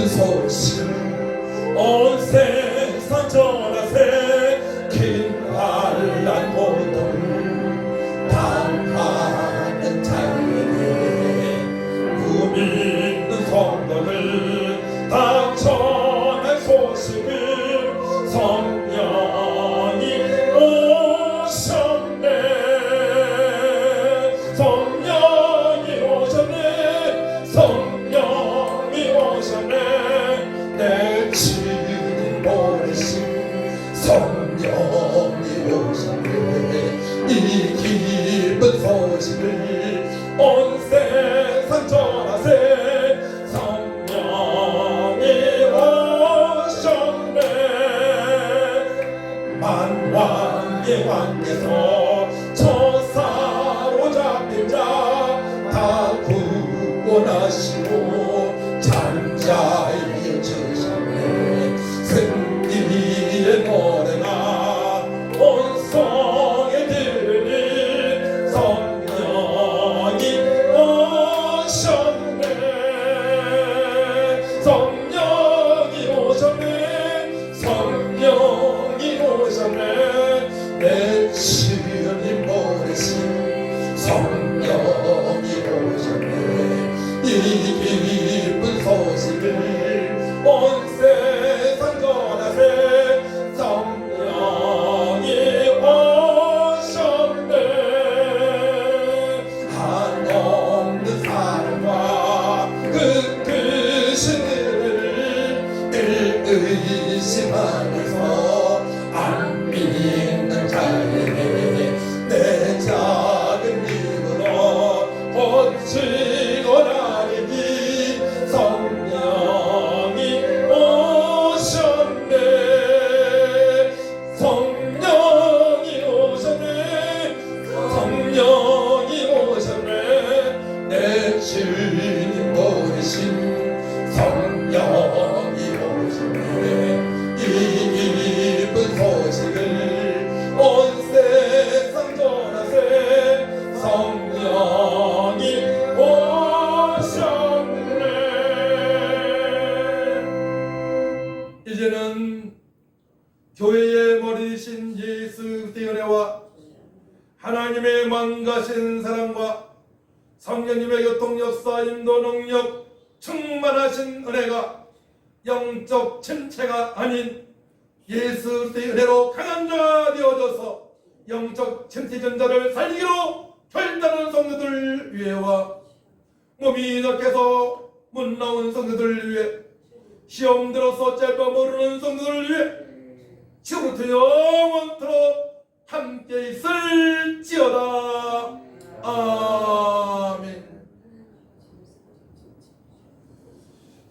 소식 온 세상 전하세 긴 환난 고통 당하는 자에게 꿈있는 성도들 다 전할 소식을 성령이 오셨네 성령이 오셨네 성령이 오셨네 내 주님 보내신 성령이 오셨네 이 기쁜 소식을 온 세상 전하세 성령이 오셨네 만왕의 왕께서 저 사로잡힌 자 다 구원하시고 장자이여 주시네 승리의 노래가 온 성에 들으니 성령이 오셨네 성령이 오셨네 성령이 오셨네 내 주님 보내신 성령이 오셨네 이 기쁜 소식을 온 세상 전하세 성령이 오셨네 한없는 사랑과 그 크신 은혜를 의심하면서 안 믿는 자에게 내 작은 믿음으로 고치고나리니 성령이 오셨네 성령이 오셨네 성령이 오셨네 내 주님 보내신 성령이 오셨네 이 기쁜 소식을 온 세상 전하세 성령이 오셨네 이제는 교회의 머리신 예수 그리스도의 은혜와 하나님의 만가신 사랑과 성령님의 교통 역사 인도 능력 충만하신 은혜가 영적 침체가 아닌 예수 그리스도의 은혜로 강한 자가 되어져서 영적 침체된 자를 살리기로 결단한 성도들 위해와 몸이 약해서 못 나온 성도들 위해 시험 들어서 짧아 모르는 성도들 위해 지금부터 영원토록